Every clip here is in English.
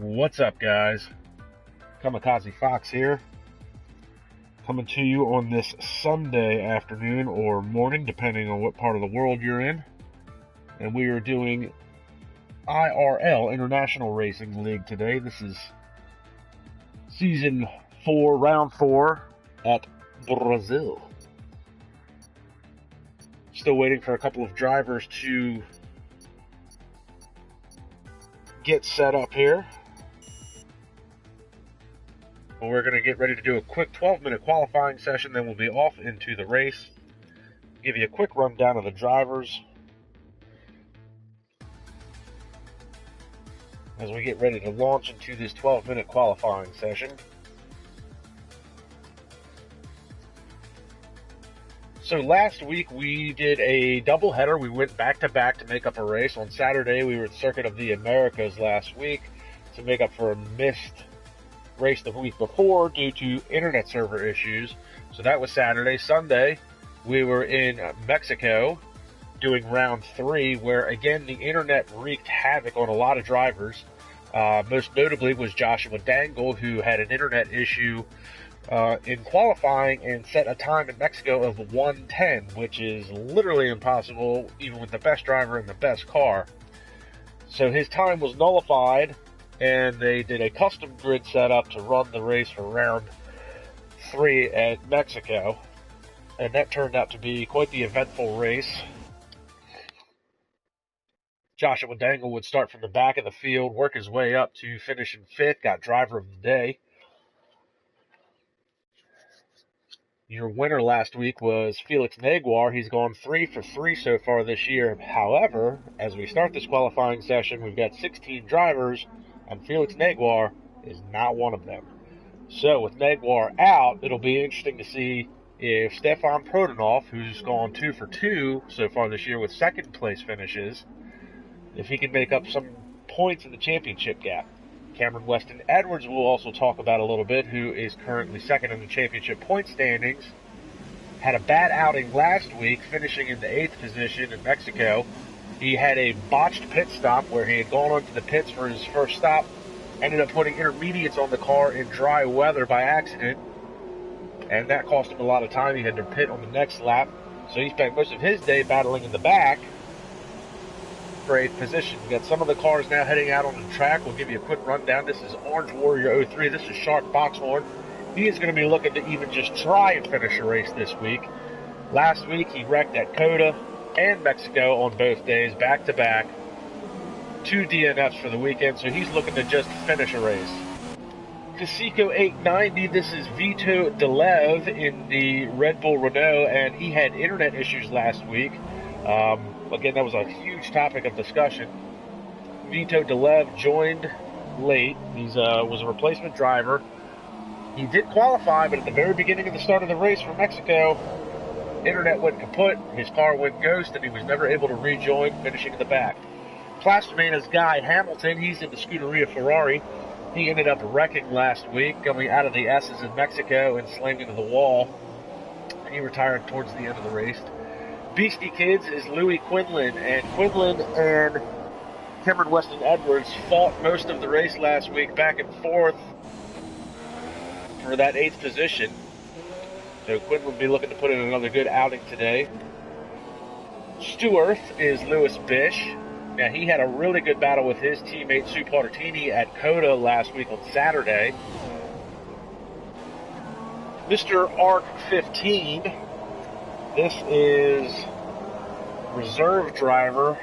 What's up, guys? KAMIKAZE-FOX here, coming to you on this Sunday afternoon or morning, depending on what part of the world you're in. And we are doing IRL, International Racing League, today. This is Season 4, Round 4 at Brazil. Still waiting for a couple of drivers to get set up here. We're going to get ready to do a quick 12-minute qualifying session, then we'll be off into the race. Give you a quick rundown of the drivers as we get ready to launch into this 12-minute qualifying session. So last week we did a doubleheader. We went back-to-back to make up a race. On Saturday we were at Circuit of the Americas last week to make up for a missed race the week before due to internet server issues. So that was Saturday. Sunday we were in Mexico doing round 3, where again the internet wreaked havoc on a lot of drivers. Most notably was Joshua Dangle, who had an internet issue in qualifying and set a time in Mexico of 1:10, which is literally impossible even with the best driver in the best car. So his time was nullified, and they did a custom grid setup to run the race for round 3 at Mexico. And that turned out to be quite the eventful race. Joshua Dangle would start from the back of the field, work his way up to finish in 5th, got driver of the day. Your winner last week was Felix Naguar. He's gone 3 for 3 so far this year. However, as we start this qualifying session, we've got 16 drivers, and Felix Naguar is not one of them. So with Naguar out, it'll be interesting to see if Stefan Prodanov, who's gone 2 for 2 so far this year with second place finishes, if he can make up some points in the championship gap. Cameron Weston Edwards we'll also talk about a little bit, who is currently second in the championship point standings. Had a bad outing last week, finishing in the 8th position in Mexico. He had a botched pit stop where he had gone onto the pits for his first stop, ended up putting intermediates on the car in dry weather by accident, and that cost him a lot of time. He had to pit on the next lap, so he spent most of his day battling in the back for 8th position. We got some of the cars now heading out on the track. We'll give you a quick rundown. This is Orange Warrior 03. This is Shark Boxhorn. He is going to be looking to even just try and finish a race this week. Last week he wrecked at Coda and Mexico on both days, back-to-back. 2 DNFs for the weekend, so he's looking to just finish a race. Casico 890, this is Vito Delev in the Red Bull Renault, and he had internet issues last week. Again, that was a huge topic of discussion. Vito Delev joined late. He was a replacement driver. He did qualify, but at the very beginning of the start of the race for Mexico, internet went kaput, his car went ghost, and he was never able to rejoin, finishing in the back. Plastamana's Guy Hamilton, he's in the Scuderia Ferrari. He ended up wrecking last week, coming out of the S's in Mexico and slamming into the wall. He retired towards the end of the race. Beastie Kids is Louis Quinlan, and Quinlan and Cameron Weston Edwards fought most of the race last week back and forth for that 8th position. So Quinlan will be looking to put in another good outing today. Stewart is Lewis Bish. Now, he had a really good battle with his teammate Sue Partatini at Coda last week on Saturday. Mr. Arc 15, this is reserve driver.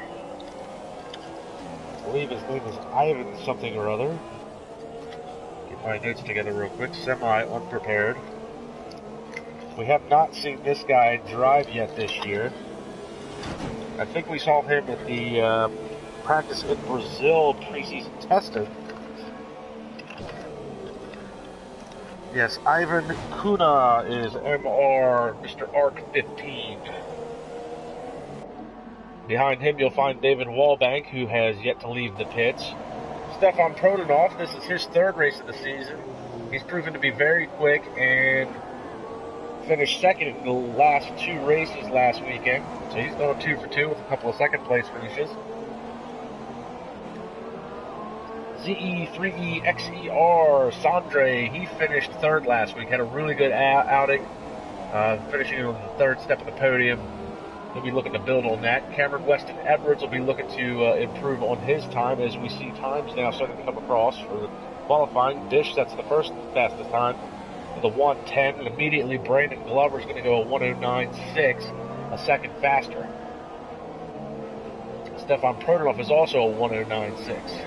I believe his name is Ivan something or other. Get my notes together real quick, semi-unprepared. We have not seen this guy drive yet this year. I think we saw him at the practice in Brazil preseason testing. Yes, Ivan Kuna is MR Mr. Arc 15. Behind him you'll find David Wallbank, who has yet to leave the pits. Stefan Prodanov, this is his 3rd race of the season. He's proven to be very quick and finished second in the last 2 races last weekend. So he's going 2 for 2 with a couple of second place finishes. ZE3EXER, Sandro, he finished third last week. Had a really good outing, finishing on the third step of the podium. He'll be looking to build on that. Cameron Weston Edwards will be looking to improve on his time as we see times now starting to come across for the qualifying. Bish sets the first fastest time with a 1:10, and immediately Brandon Glover's going to go a 1:09.6, a second faster. Stefan Prodanov is also a 1:09.6.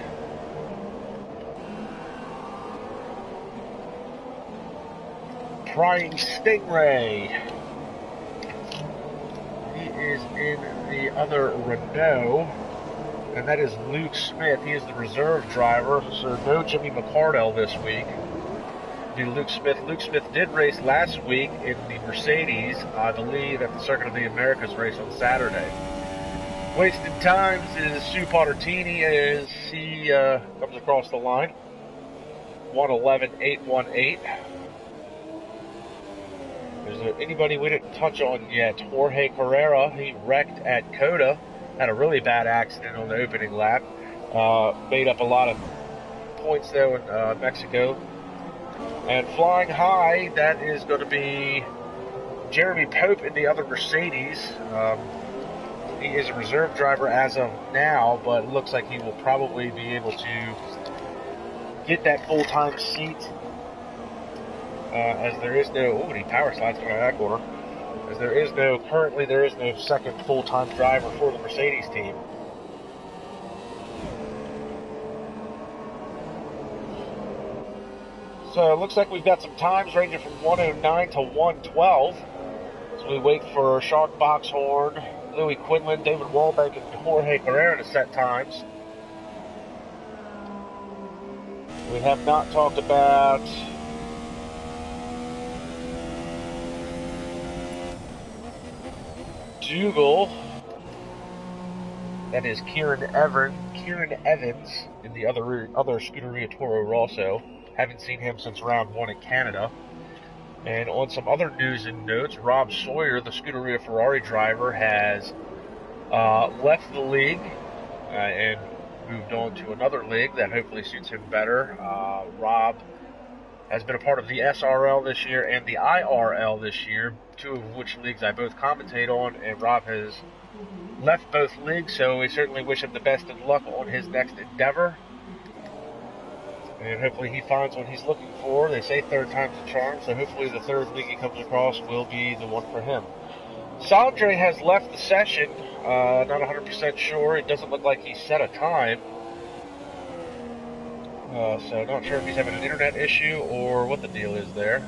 Prying Stingray. He is in the other Renault, and that is Luke Smith. He is the reserve driver, so no Jimmy McCardell this week. Luke Smith. Luke Smith did race last week in the Mercedes, I believe, at the Circuit of the Americas race on Saturday. Wasted times is Sue Pottertini as he comes across the line. 1:11.818. Is there anybody we didn't touch on yet? Jorge Carrera, he wrecked at Coda. Had a really bad accident on the opening lap. Made up a lot of points, though, in Mexico. And flying high, that is going to be Jeremy Pope in the other Mercedes. He is a reserve driver as of now, but it looks like he will probably be able to get that full-time seat. As there is no, he power slides coming out of that corner. As currently there is no second full-time driver for the Mercedes team. So it looks like we've got some times ranging from 1:09 to 1:12. So we wait for Shark Boxhorn, Louis Quinlan, David Wallbank, and Jorge Carrera to set times. We have not talked about Dougal. That is Kieran Evans in the other Scuderia Toro Rosso. Haven't seen him since round 1 in Canada. And on some other news and notes, Rob Sawyer, the Scuderia Ferrari driver, has left the league and moved on to another league that hopefully suits him better. Rob has been a part of the SRL this year and the IRL this year, two of which leagues I both commentate on, and Rob has left both leagues, so we certainly wish him the best of luck on his next endeavor. And hopefully he finds what he's looking for. They say third time's a charm, so hopefully the third league he comes across will be the one for him. Sandro has left the session, not 100% sure. It doesn't look like he set a time. So not sure if he's having an internet issue or what the deal is there.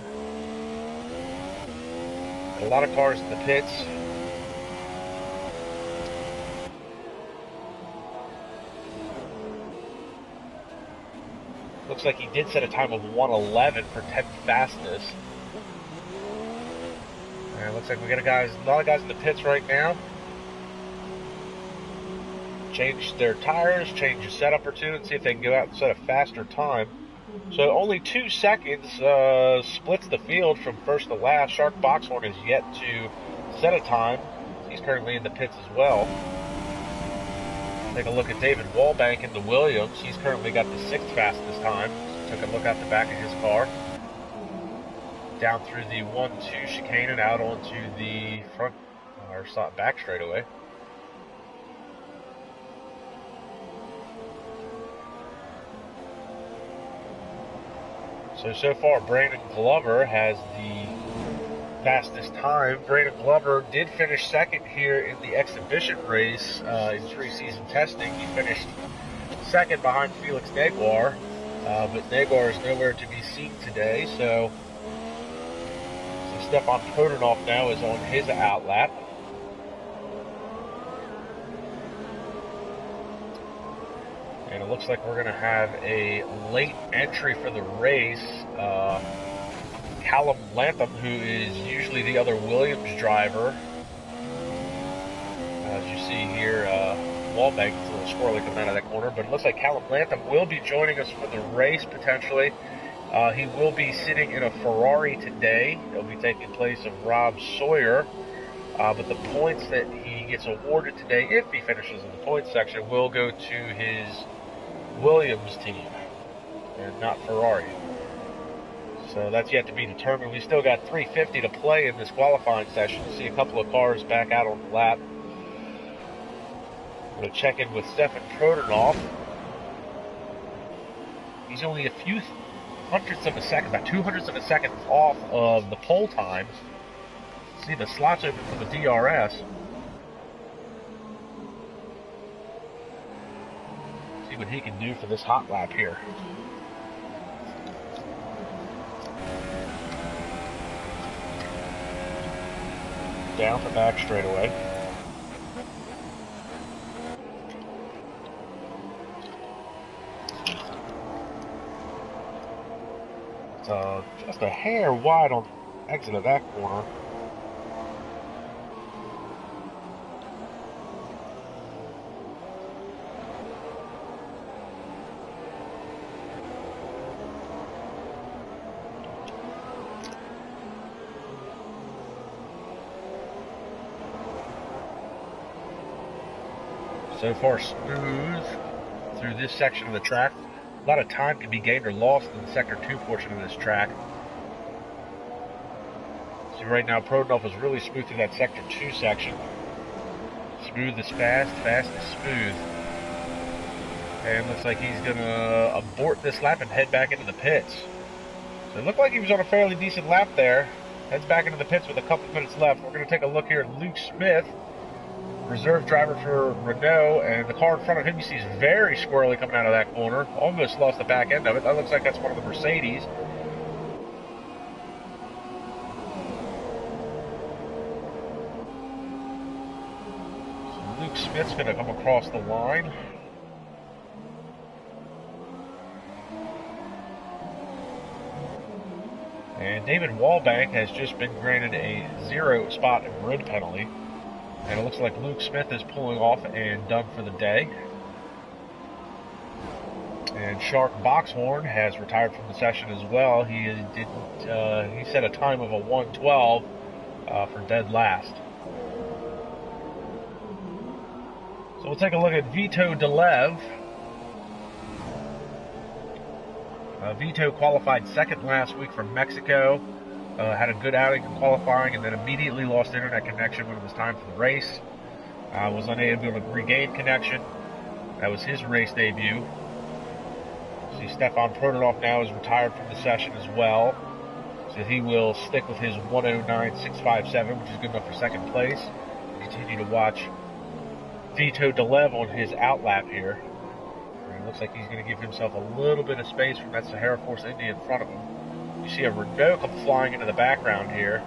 A lot of cars in the pits. Looks like he did set a time of 1:11 for 10th fastest. And looks like we got a lot of guys in the pits right now. Change their tires, change a setup or two, and see if they can go out and set a faster time. So only 2 seconds splits the field from first to last. Shark Boxhorn is yet to set a time. He's currently in the pits as well. Take a look at David Wallbank in the Williams. He's currently got the 6th fastest time. Took a look out the back of his car. Down through the 1-2 chicane and out onto the front or back straightaway. So far, Brandon Glover has the fastest time. Brandon Glover did finish second here in the exhibition race in pre-season testing. He finished second behind Felix Neguar, but Neguar is nowhere to be seen today. So Stefan Prodanov now is on his outlap. And it looks like we're going to have a late entry for the race. Callum Latham, who is usually the other Williams driver. As you see here, Wallbank is a little squirrely coming out of that corner, but it looks like Callum Latham will be joining us for the race potentially. He will be sitting in a Ferrari today. He'll be taking place of Rob Sawyer. But the points that he gets awarded today, if he finishes in the points section, will go to his Williams team and not Ferrari. So that's yet to be determined. We still got 350 to play in this qualifying session. See a couple of cars back out on the lap. I'm going to check in with Stefan Prodanov. He's only a few hundredths of a second, about 200ths of a second off of the pole time. See the slots open for the DRS. See what he can do for this hot lap here. Down the back straightaway. It's just a hair wide on the exit of that corner. So far smooth through this section of the track. A lot of time can be gained or lost in the Sector 2 portion of this track. See right now Prodanov is really smooth through that Sector 2 section. Smooth is fast, fast is smooth. And looks like he's going to abort this lap and head back into the pits. So it looked like he was on a fairly decent lap there. Heads back into the pits with a couple of minutes left. We're going to take a look here at Luke Smith, reserve driver for Renault, and the car in front of him you see is very squirrely coming out of that corner. Almost lost the back end of it. That looks like that's one of the Mercedes. So Luke Smith's going to come across the line. And David Wallbank has just been granted a 0-spot grid penalty. And it looks like Luke Smith is pulling off and done for the day. And Shark Boxhorn has retired from the session as well. He set a time of a 1:12 for dead last. So we'll take a look at Vito Delev. Vito qualified second last week from Mexico. Had a good outing in qualifying and then immediately lost internet connection when it was time for the race. Was unable to regain connection. That was his race debut. See, Stefan Prodanov now is retired from the session as well. So he will stick with his 109.657, which is good enough for second place. Continue to watch Vito Delev on his outlap here. And it looks like he's going to give himself a little bit of space from that Sahara Force Indy in front of him. You see a Renault come flying into the background here.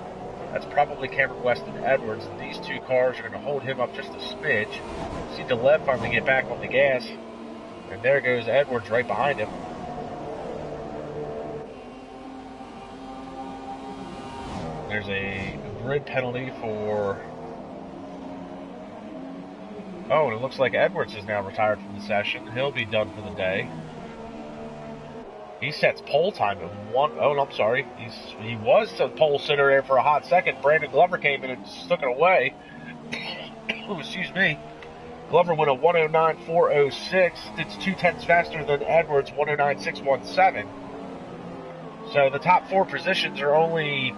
That's probably Cameron Weston Edwards. And these two cars are going to hold him up just a smidge. See Delev finally get back on the gas. And there goes Edwards right behind him. There's a grid penalty for... Oh, and it looks like Edwards is now retired from the session. He'll be done for the day. He sets pole time at I'm sorry. He was the pole sitter there for a hot second. Brandon Glover came in and took it away. Oh, excuse me. Glover went a 109.406. It's 0.2 faster than Edwards' 109.617. So the top four positions are only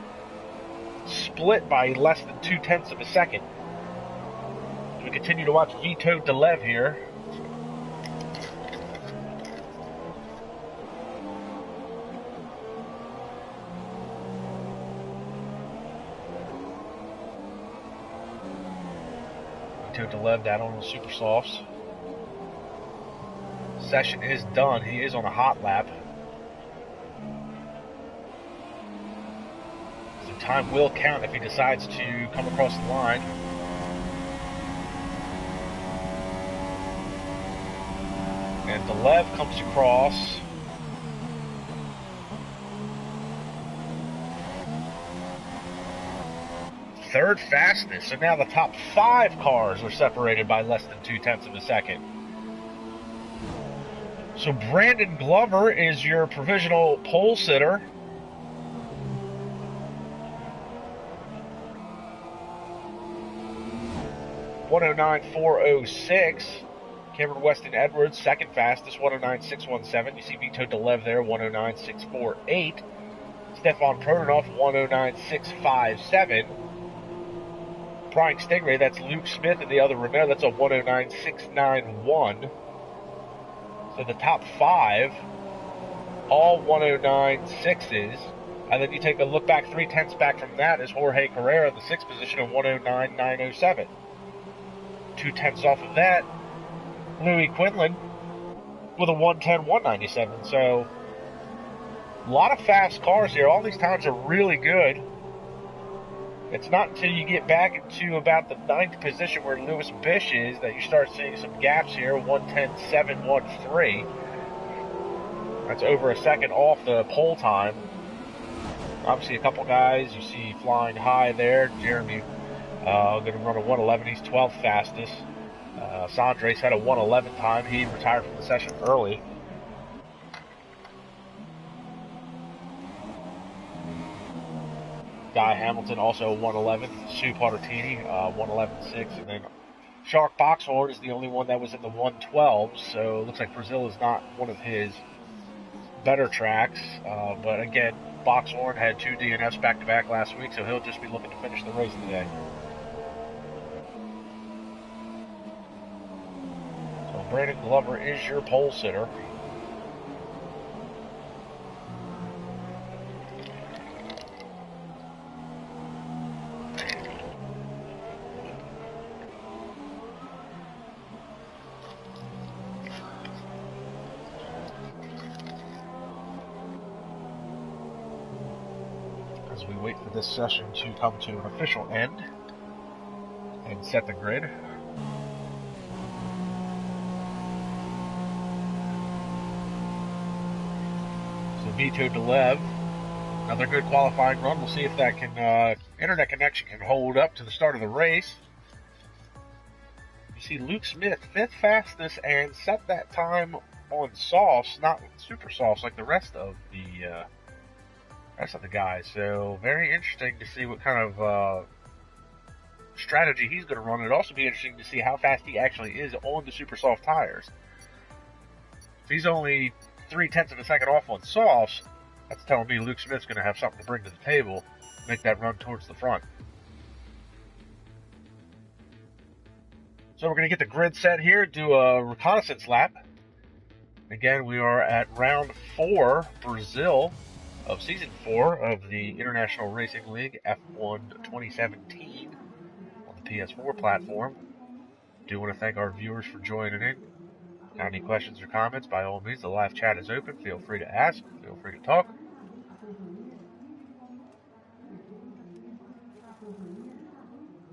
split by less than 0.2 of a second. We continue to watch Vito Delev here. Delev down on the super softs. Session is done. He is on a hot lap. So time will count if he decides to come across the line. And Delev comes across. Third fastest, so now the top 5 cars are separated by less than 0.2 of a second. So Brandon Glover is your provisional pole sitter. .109.406. Cameron Weston Edwards, second fastest, 109.617. You see Vito DeLev there, 109.648. Stefan Prodanov, 109.657. Prying Stingray, that's Luke Smith in the other Renault, that's a 109.691. So the top 5, all 109.6s. And then you take a look back, 3/10 back from that is Jorge Carrera in the 6th position at 109.907. 2/10 off of that, Louis Quinlan with a 110.197. So a lot of fast cars here. All these times are really good. It's not until you get back into about the 9th position where Lewis Bish is that you start seeing some gaps here. 110.713. That's over a second off the pole time. Obviously, a couple guys you see flying high there. Jeremy going to run a 111. He's 12th fastest. Sandres had a 111 time. He retired from the session early. Guy Hamilton also a 111. Sue Partertini 111.6. And then Shark Boxhorn is the only one that was in the 112. So it looks like Brazil is not one of his better tracks. But again, Boxhorn had 2 DNFs back-to-back last week, so he'll just be looking to finish the race today. So Brandon Glover is your pole sitter. As we wait for this session to come to an official end and set the grid. So Vito DeLev, another good qualifying run. We'll see if that can internet connection can hold up to the start of the race. You see Luke Smith, 5th fastest, and set that time on softs, not super softs like the rest of the guys. So very interesting to see what kind of strategy he's going to run. It'd also be interesting to see how fast he actually is on the super soft tires. If he's only 0.3 of a second off on softs, that's telling me Luke Smith's going to have something to bring to the table, make that run towards the front. So we're going to get the grid set here, do a reconnaissance lap. Again, we are at round 4, Brazil, of Season 4 of the International Racing League F1 2017 on the PS4 platform. Do want to thank our viewers for joining in. Got any questions or comments, by all means, the live chat is open. Feel free to ask, feel free to talk.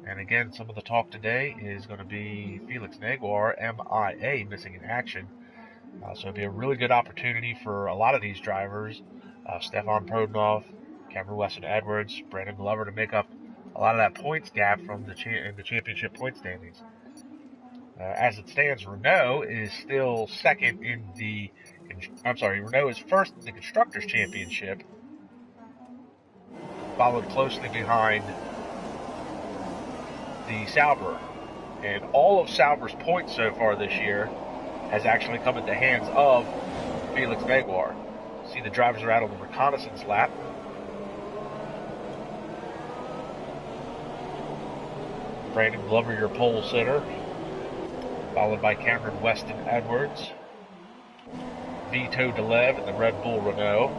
And again, some of the talk today is going to be Felix Naguar, MIA, missing in action. So it'll be a really good opportunity for a lot of these drivers. Stefan Prodanov, Cameron Weston Edwards, Brandon Glover to make up a lot of that points gap from the championship point standings. As it stands, Renault is still second in the... Renault is first in the Constructors' Championship, followed closely behind the Sauber. And all of Sauber's points so far this year has actually come at the hands of Felix Naguar. See the drivers are out on the reconnaissance lap. Brandon Glover, your pole sitter, followed by Cameron Weston Edwards, Vito DeLev in the Red Bull Renault,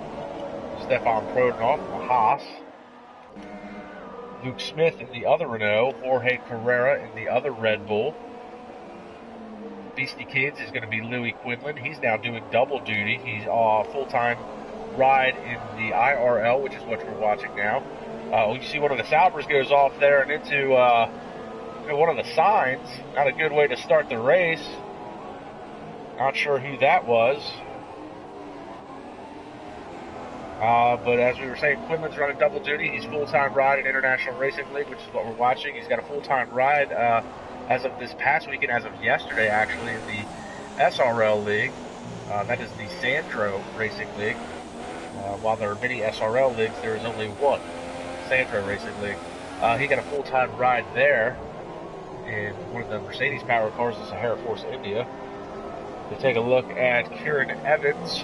Stefan Prodanov in the Haas, Luke Smith in the other Renault, Jorge Carrera in the other Red Bull. Beastie Kids is going to be Louis Quinlan. He's now doing double duty. He's a full-time ride in the IRL, which is what we're watching now. You see one of the Saubers goes off there and into one of the signs. Not a good way to start the race. Not sure who that was. But as we were saying, Quinlan's running double duty. He's full-time ride in International Racing League, which is what we're watching. He's got a full-time ride as of this past weekend, as of yesterday, actually, in the SRL League. That is the Sandro Racing League. While there are many SRL leagues, there is only one Sandro Racing League. He got a full-time ride there in one of the Mercedes power cars, the Sahara Force India. To take a look at Kieran Evans.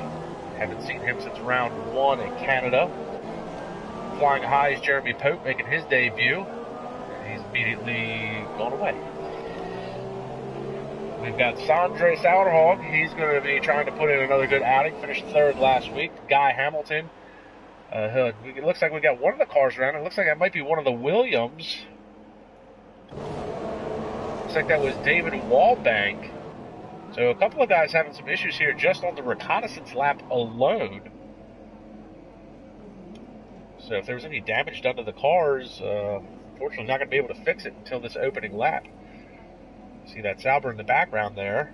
Haven't seen him since round 1 in Canada. Flying high is Jeremy Pope making his debut. He's immediately gone away. We've got Sandro Racing League. He's going to be trying to put in another good outing. Finished 3rd last week. Guy Hamilton. It looks like we got one of the cars around. It looks like that might be one of the Williams. Looks like that was David Wallbank. So a couple of guys having some issues here just on the reconnaissance lap alone. So if there was any damage done to the cars, unfortunately not going to be able to fix it until this opening lap. See that Sauber in the background there.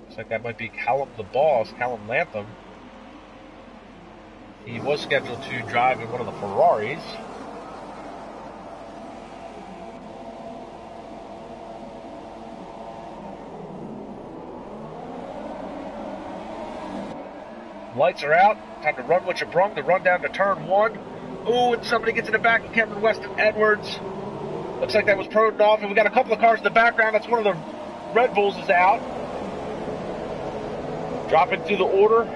Looks like that might be Callum the Boss, Callum Latham. He was scheduled to drive in one of the Ferraris. Lights are out. Time to run what you brung, to run down to turn 1. Ooh, and somebody gets in the back of Cameron Weston Edwards. Looks like that was Proden and we got a couple of cars in the background. That's one of the Red Bulls is out. Dropping through the order.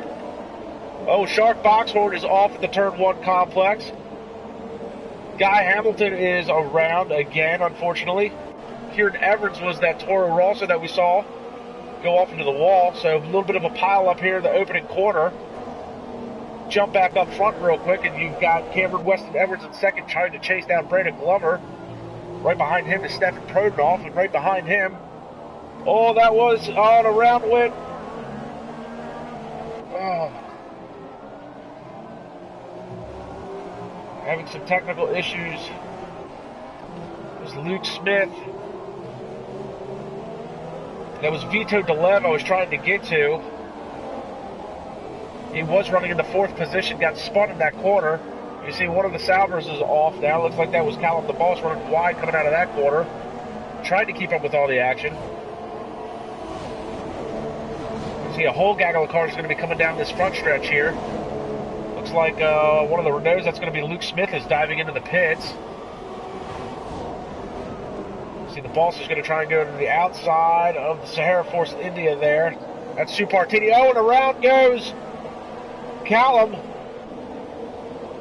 Oh, Shark Boxhorn is off at the turn 1 complex. Guy Hamilton is around again, unfortunately. Kieran Evans was that Toro Rosso that we saw go off into the wall. So a little bit of a pile up here in the opening corner. Jump back up front real quick, and you've got Cameron Weston Edwards in 2nd trying to chase down Brandon Glover. Right behind him is Stefan Prodenhoff, and right behind him, oh, that was on a round win. Oh. Having some technical issues. There's Luke Smith. That was Vito Delev I was trying to get to. He was running in the 4th position, got spun in that corner. You see one of the Saubers is off now. Looks like that was Callum the Boss running wide coming out of that corner. Tried to keep up with all the action. You see a whole gaggle of cars is going to be coming down this front stretch here. Looks like one of the Renaults, that's going to be Luke Smith, is diving into the pits. See the Boss is going to try and go to the outside of the Sahara Force India there. That's Supartini. Oh, and around goes Callum.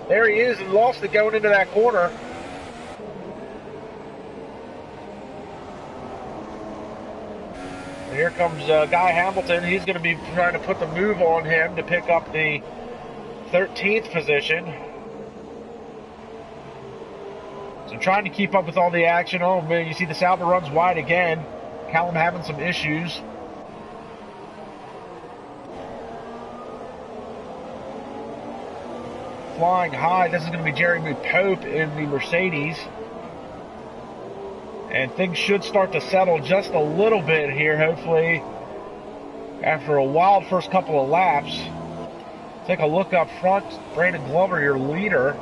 There he is, and lost it going into that corner. And here comes Guy Hamilton. He's going to be trying to put the move on him to pick up the 13th position. So trying to keep up with all the action. Oh man, you see the Sauber runs wide again. Callum having some issues. Flying high, this is going to be Jeremy Pope in the Mercedes. And things should start to settle just a little bit here, hopefully, after a wild first couple of laps. Take a look up front. Brandon Glover, your leader.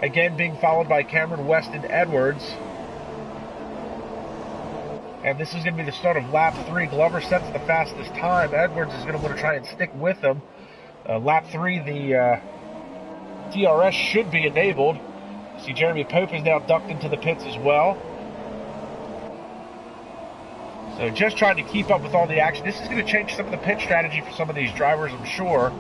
Again, being followed by Cameron Weston Edwards. And this is going to be the start of lap 3. Glover sets the fastest time. Edwards is going to want to try and stick with him. Lap 3, the DRS should be enabled. See, Jeremy Pope is now ducked into the pits as well. So just trying to keep up with all the action. This is going to change some of the pit strategy for some of these drivers, I'm sure.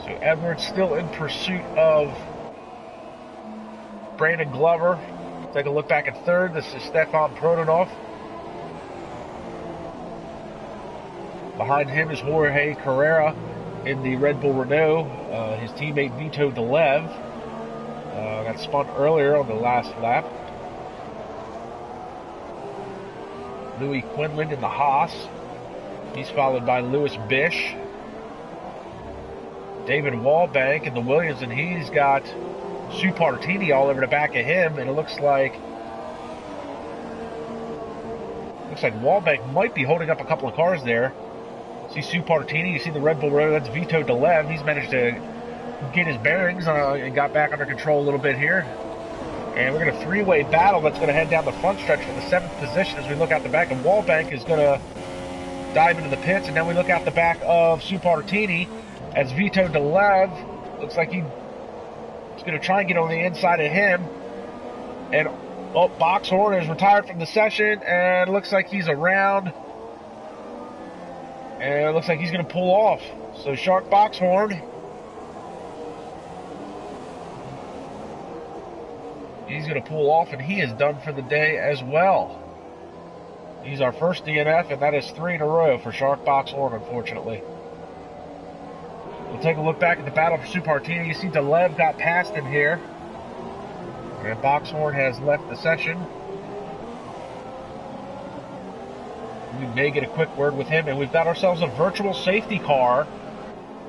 So Edwards still in pursuit of Brandon Glover. Take a look back at 3rd. This is Stefan Prodenhoff. Behind him is Jorge Carrera in the Red Bull Renault. His teammate Vito Delev got spun earlier on the last lap. Louis Quinlan in the Haas. He's followed by Lewis Bish. David Wallbank in the Williams, and he's got Supartini all over the back of him, and it looks like Wallbank might be holding up a couple of cars there. See Supartini, you see the Red Bull Road, that's Vito Delev. He's managed to get his bearings and got back under control a little bit here. And we're going to three-way battle that's going to head down the front stretch for the 7th position as we look out the back. And Wallbank is going to dive into the pits, and then we look out the back of Supartini as Vito Delev looks like he He's going to try and get on the inside of him. And, oh, Boxhorn is retired from the session, and looks like he's around. And it looks like he's going to pull off. So Shark Boxhorn, he's going to pull off, and he is done for the day as well. He's our first DNF, and that is 3 in a row for Shark Boxhorn, unfortunately. We'll take a look back at the battle for Supartini. You see Delev got past him here. And Boxhorn has left the session. We may get a quick word with him, and we've got ourselves a virtual safety car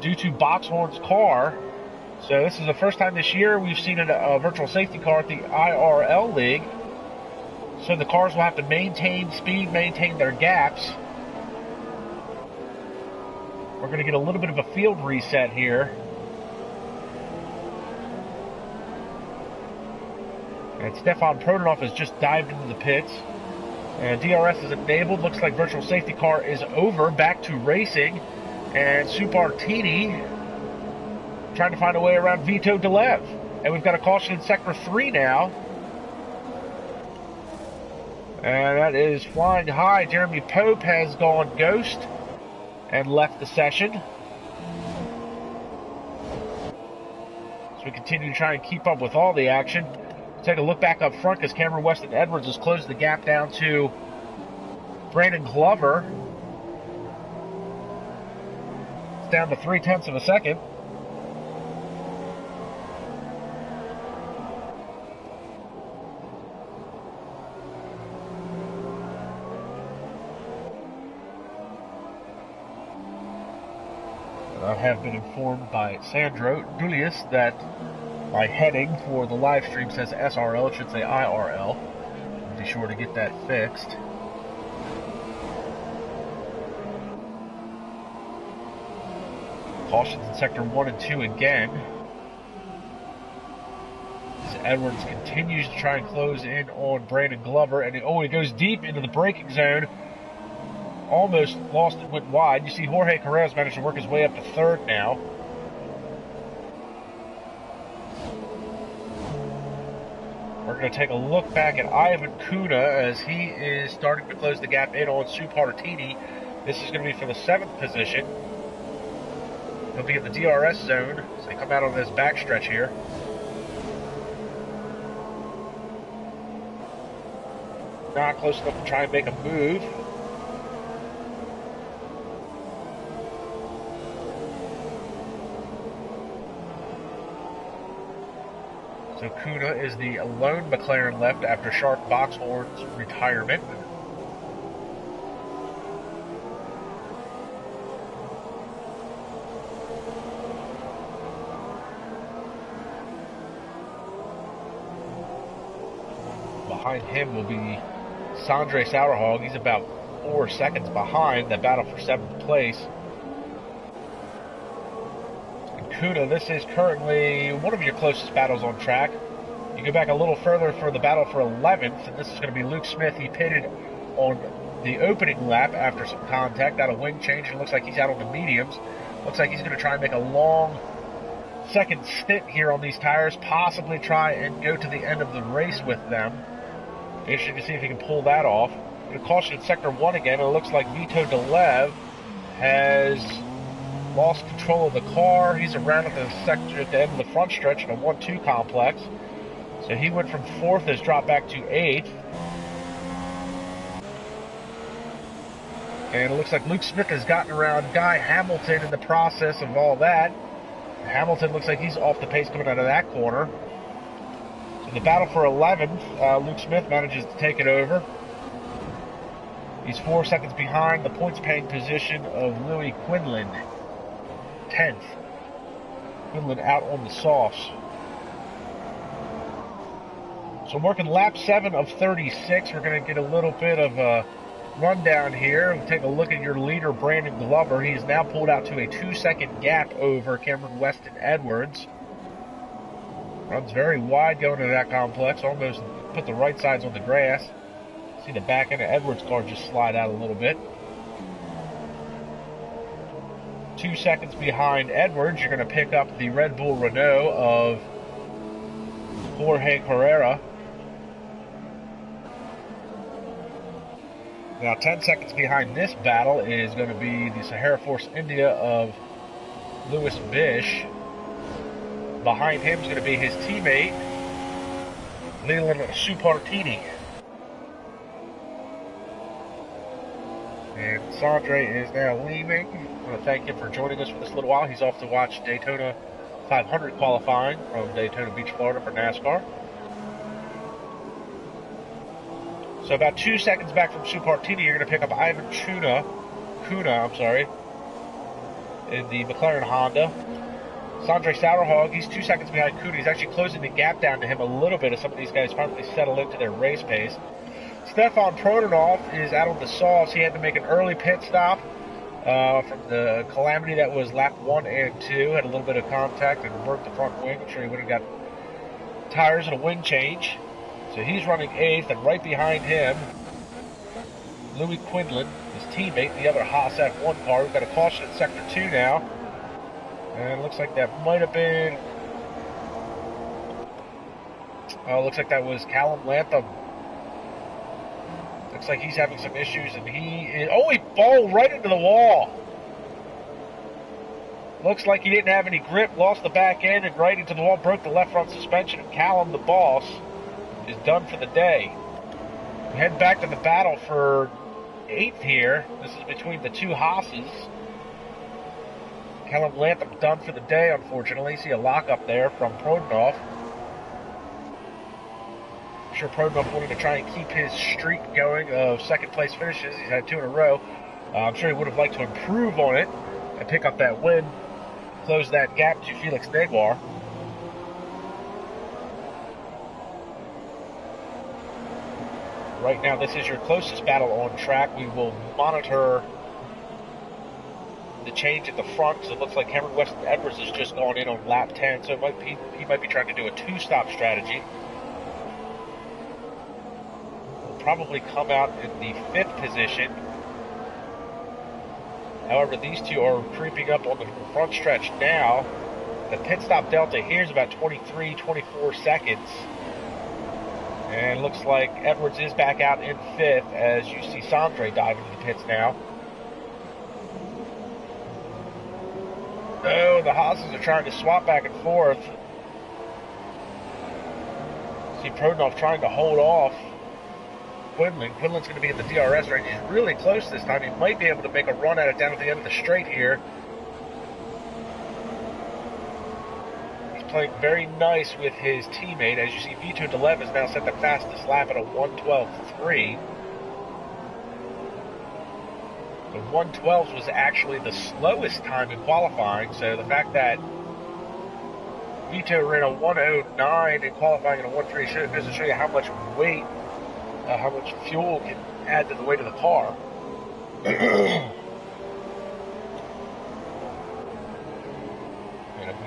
due to Boxhorn's car. So this is the first time this year we've seen a virtual safety car at the IRL League. So the cars will have to maintain speed, maintain their gaps. We're going to get a little bit of a field reset here. And Stefan Prodanov has just dived into the pits. And DRS is enabled. Looks like virtual safety car is over. Back to racing. And Supartini trying to find a way around Vito Delev. And we've got a caution in Sector 3 now. And that is flying high. Jeremy Pope has gone ghost and left the session. So we continue to try and keep up with all the action. Take a look back up front because Cameron Weston Edwards has closed the gap down to Brandon Glover. It's down to 0.3 of a second. I have been informed by Sandro Julius that my heading for the live stream says SRL, it should say IRL. I'll be sure to get that fixed. Cautions in Sector 1 and 2 again. As Edwards continues to try and close in on Brandon Glover, and he goes deep into the braking zone. Almost lost it, went wide. You see Jorge Carreras managed to work his way up to 3rd now. We're going to take a look back at Ivan Kuna as he is starting to close the gap in on Supartini. This is going to be for the 7th position. He'll be in the DRS zone as they come out on this backstretch here. Not close enough to try and make a move. So Kuna is the lone McLaren left after Shark Boxhorn's retirement. Behind him will be Sandre Sauerhog. He's about 4 seconds behind that battle for 7th place. Kuna, this is currently one of your closest battles on track. You go back a little further for the battle for 11th, and this is going to be Luke Smith. He pitted on the opening lap after some contact, got a wing change, and looks like he's out on the mediums. Looks like he's going to try and make a long second stint here on these tires, possibly try and go to the end of the race with them. Interesting to see if he can pull that off. Going to caution in Sector 1 again, and it looks like Vito Delev has lost control of the car. He's around at the end of the front stretch in a 1-2 complex. So he went from 4th, has dropped back to 8th. And it looks like Luke Smith has gotten around Guy Hamilton in the process of all that. Hamilton looks like he's off the pace coming out of that corner. So the battle for 11th, Luke Smith manages to take it over. He's 4 seconds behind the points-paying position of Louis Quinlan. 10th. Quinlan out on the sauce. So working lap 7 of 36. We're going to get a little bit of a rundown here. We'll take a look at your leader, Brandon Glover. He's now pulled out to a 2-second gap over Cameron Weston Edwards. Runs very wide going into that complex. Almost put the right sides on the grass. See the back end of Edwards' car just slide out a little bit. 2 seconds behind Edwards, you're going to pick up the Red Bull Renault of Jorge Carrera. Now 10 seconds behind this battle is going to be the Sahara Force India of Lewis Bish. Behind him is going to be his teammate, Leland Suppartini. And Sandro is now leaving. I want to thank him for joining us for this little while. He's off to watch Daytona 500 qualifying from Daytona Beach, Florida for NASCAR. So about 2 seconds back from Suppartini, you're going to pick up Ivan Kuna, in the McLaren Honda. Sandro Sauerhog, he's 2 seconds behind Kuna. He's actually closing the gap down to him a little bit as some of these guys finally settle into their race pace. Stefan Prodanov is out on the sauce. He had to make an early pit stop from the calamity that was lap 1 and 2. Had a little bit of contact and burnt the front wing. I'm sure he would have got tires and a wing change. So he's running 8th, and right behind him, Louis Quinlan, his teammate, the other Haas F1 car. We've got a caution in Sector 2 now. And it looks like that might have been... looks like that was Callum Lantham. Looks like he's having some issues, and he bowled right into the wall. Looks like he didn't have any grip, lost the back end, and right into the wall, broke the left front suspension, and Callum, the boss, is done for the day. We head back to the battle for 8th here. This is between the two Haas's. Callum Lantham done for the day, unfortunately. See a lockup there from Prodanov. I'm sure Prodanov wanted to try and keep his streak going of second place finishes. He's had 2 in a row. I'm sure he would have liked to improve on it and pick up that win, close that gap to Felix Neguar. Right now, this is your closest battle on track. We will monitor the change at the front, because it looks like Cameron Weston Edwards has just gone in on lap 10, so he might be trying to do a 2-stop strategy. Will probably come out in the 5th position. However, these two are creeping up on the front stretch now. The pit stop delta here is about 23, 24 seconds. And looks like Edwards is back out in 5th as you see Sandro dive into the pits now. Oh, the Haas's are trying to swap back and forth. See Prodanov trying to hold off Quinlan. Quinlan's going to be in the DRS range. He's really close this time. He might be able to make a run at it down at the end of the straight here. Playing very nice with his teammate. As you see, Vito Delev has now set the fastest lap at a 1:12.3. The 1:12 was actually the slowest time in qualifying, so the fact that Vito ran a 1:09 in qualifying and a 1:3 goes to show you how much weight, how much fuel can add to the weight of the car.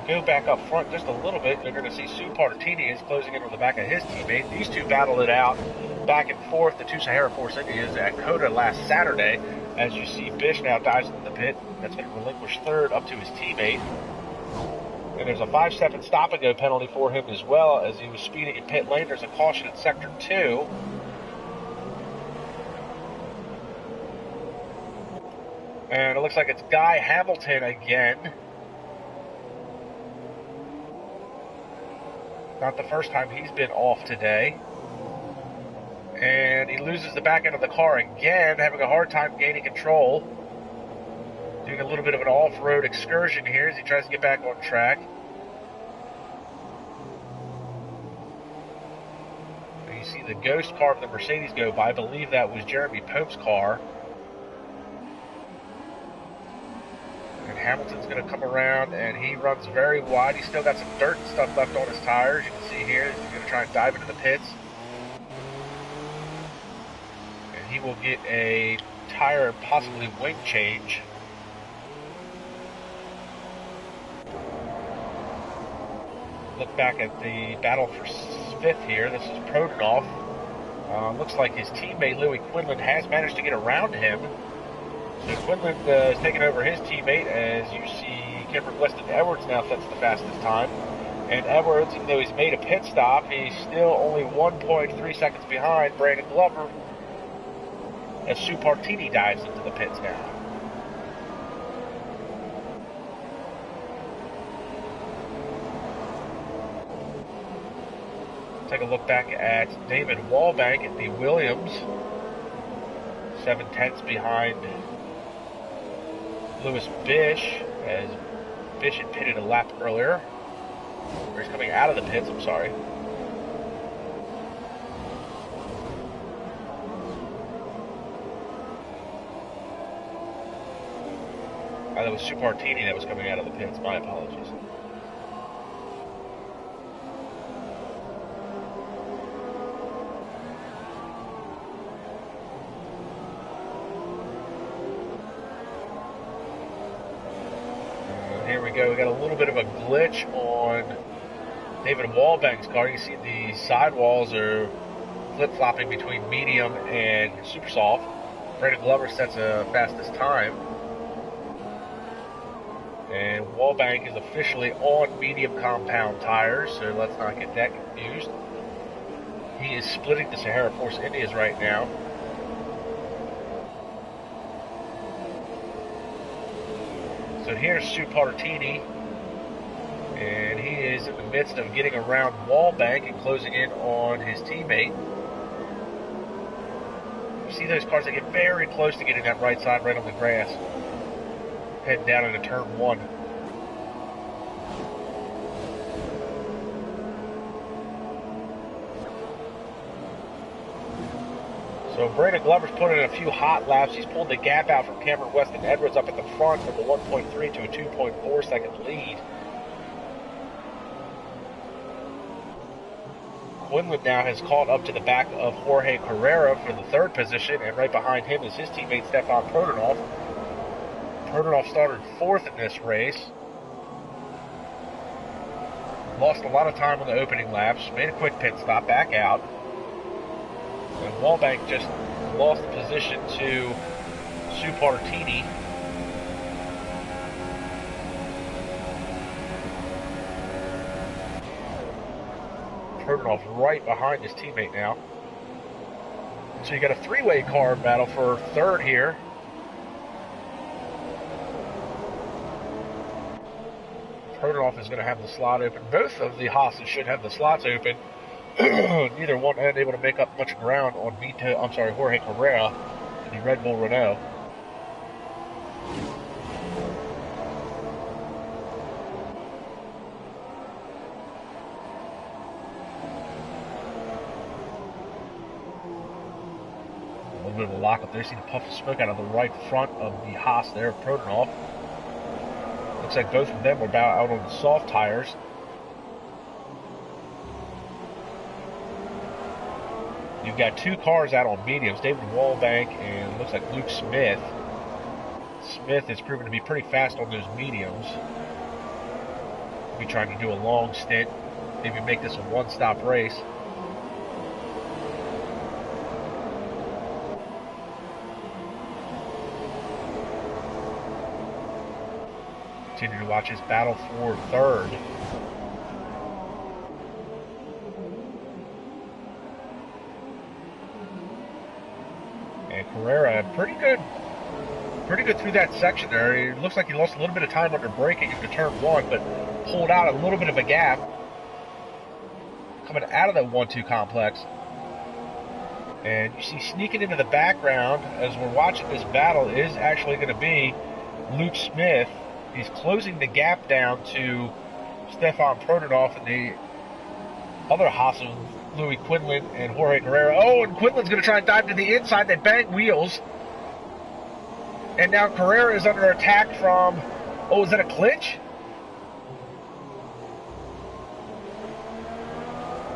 Go back up front just a little bit, you're going to see Suppartini is closing in on the back of his teammate. These two battled it out back and forth, the two Sahara Force Indians at COTA last Saturday. As you see, Bish now dives into the pit. That's going to relinquish 3rd up to his teammate. And there's a 5-second stop-and-go penalty for him as well as he was speeding in pit lane. There's a caution in Sector 2. And it looks like it's Guy Hamilton again. Not the first time he's been off today. And he loses the back end of the car again, having a hard time gaining control. Doing a little bit of an off-road excursion here as he tries to get back on track. And you see the ghost car of the Mercedes go by. I believe that was Jeremy Pope's car. And Hamilton's going to come around, and he runs very wide. He's still got some dirt and stuff left on his tires. You can see here, he's going to try and dive into the pits. And he will get a tire and possibly wing change. Look back at the battle for 5th here. This is Prodanov. Looks like his teammate, Louis Quinlan, has managed to get around him. So Quinlan is taking over his teammate, as you see Cameron Weston Edwards now sets the fastest time. And Edwards, even though he's made a pit stop, he's still only 1.3 seconds behind Brandon Glover as Sue Partini dives into the pits now. Take a look back at David Wallbank at the Williams. 7/10 behind Lewis Bish, as Bish had pitted a lap earlier. Or he's coming out of the pits, I'm sorry. That was Sue Partini that was coming out of the pits. My apologies. Here we go. We got a little bit of a glitch on David Wallbank's car. You see the sidewalls are flip-flopping between medium and super soft. Brandon Glover sets a fastest time. And Wallbank is officially on medium compound tires, so let's not get that confused. He is splitting the Sahara Force Indias right now. So here's Sue Partini, and he is in the midst of getting around Wallbank and closing in on his teammate. You see those cars that get very close to getting that right side right on the grass. Heading down into turn 1. So Brandon Glover's put in a few hot laps. He's pulled the gap out from Cameron West and Edwards up at the front from a 1.3 to a 2.4 second lead. Quinlan now has caught up to the back of Jorge Carrera for the 3rd position, and right behind him is his teammate Stefan Prodanov. Prodanov started 4th in this race. Lost a lot of time on the opening laps, made a quick pit stop, back out. And Wallbank just lost the position to Sue Partini. Prodanov right behind his teammate now. So you got a 3-way car battle for 3rd here. Prodanov is going to have the slot open. Both of the Haas's should have the slots open. Neither one unable to make up much ground on Jorge Carrera in the Red Bull Renault. A little bit of a lock up there. See the puff of smoke out of the right front of the Haas there of Prodanov. Looks like both of them were out on the soft tires. You've got 2 cars out on mediums, David Wallbank and looks like Luke Smith. Smith has proven to be pretty fast on those mediums. He'll be trying to do a long stint, maybe make this a one-stop race. Continue to watch his battle for 3rd. And Carrera, pretty good through that section there. It looks like he lost a little bit of time under braking into turn 1, but pulled out a little bit of a gap coming out of the 1-2 complex. And you see sneaking into the background as we're watching this battle is actually going to be Luke Smith. He's closing the gap down to Stefan Prodanov and the other Haas of Louis Quinlan and Jorge Carrera. Oh, and Quinlan's going to try and dive to the inside. They bang wheels. And now Carrera is under attack from... Oh, is that a glitch?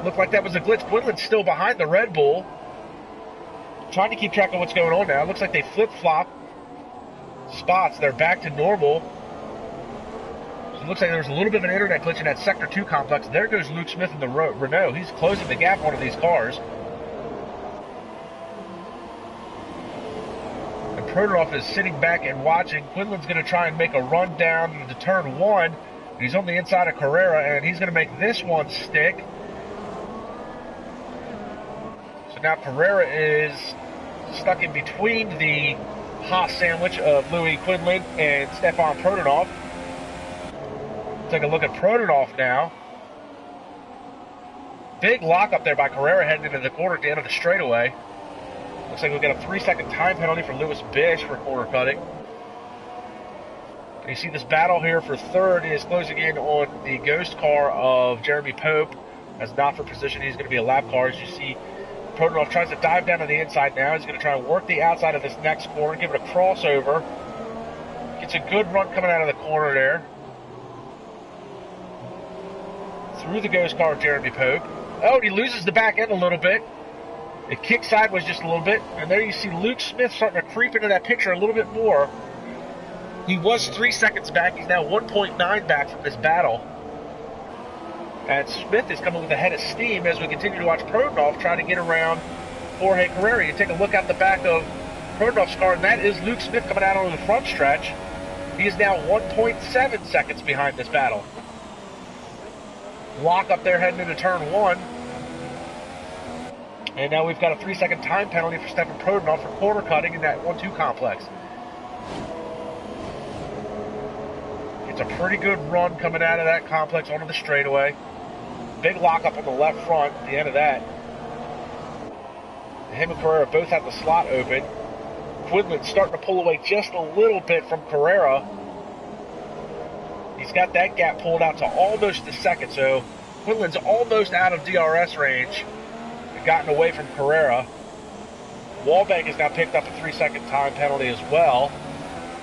Looked like that was a glitch. Quinlan's still behind the Red Bull. Trying to keep track of what's going on now. It looks like they flip-flop spots. They're back to normal. So it looks like there was a little bit of an internet glitch in that Sector 2 complex. There goes Luke Smith in the Renault. He's closing the gap on one of these cars. And Prodanov is sitting back and watching. Quinlan's going to try and make a run down into turn 1. He's on the inside of Carrera, and he's going to make this one stick. So now Carrera is stuck in between the Haas sandwich of Louis Quinlan and Stefan Prodanov. Take a look at Prodanov now. Big lock up there by Carrera heading into the corner at the end of the straightaway. Looks like we'll get a 3-second time penalty for Lewis Bish for corner cutting. And you see this battle here for third is closing in on the ghost car of Jeremy Pope. As not for position, he's going to be a lap car. As you see, Prodanov tries to dive down to the inside now. He's going to try and work the outside of this next corner, give it a crossover. Gets a good run coming out of the corner there. Through the ghost car of Jeremy Pope. Oh, and he loses the back end a little bit. It kicks sideways just a little bit. And there you see Luke Smith starting to creep into that picture a little bit more. He was 3 seconds back. He's now 1.9 back from this battle. And Smith is coming with a head of steam as we continue to watch Prodanov try to get around Jorge Carrera. You take a look out the back of Prodanov's car, and that is Luke Smith coming out on the front stretch. He is now 1.7 seconds behind this battle. Lock up there heading into turn 1. And now we've got a 3-second time penalty for Stefan Prodanov for corner cutting in that 1-2 complex. It's a pretty good run coming out of that complex onto the straightaway. Big lock up on the left front at the end of that. Him and Carrera both have the slot open. Quinlan's starting to pull away just a little bit from Carrera. He's got that gap pulled out to almost a second, so Quinlan's almost out of DRS range and gotten away from Carrera. Wallbank has now picked up a 3-second time penalty as well.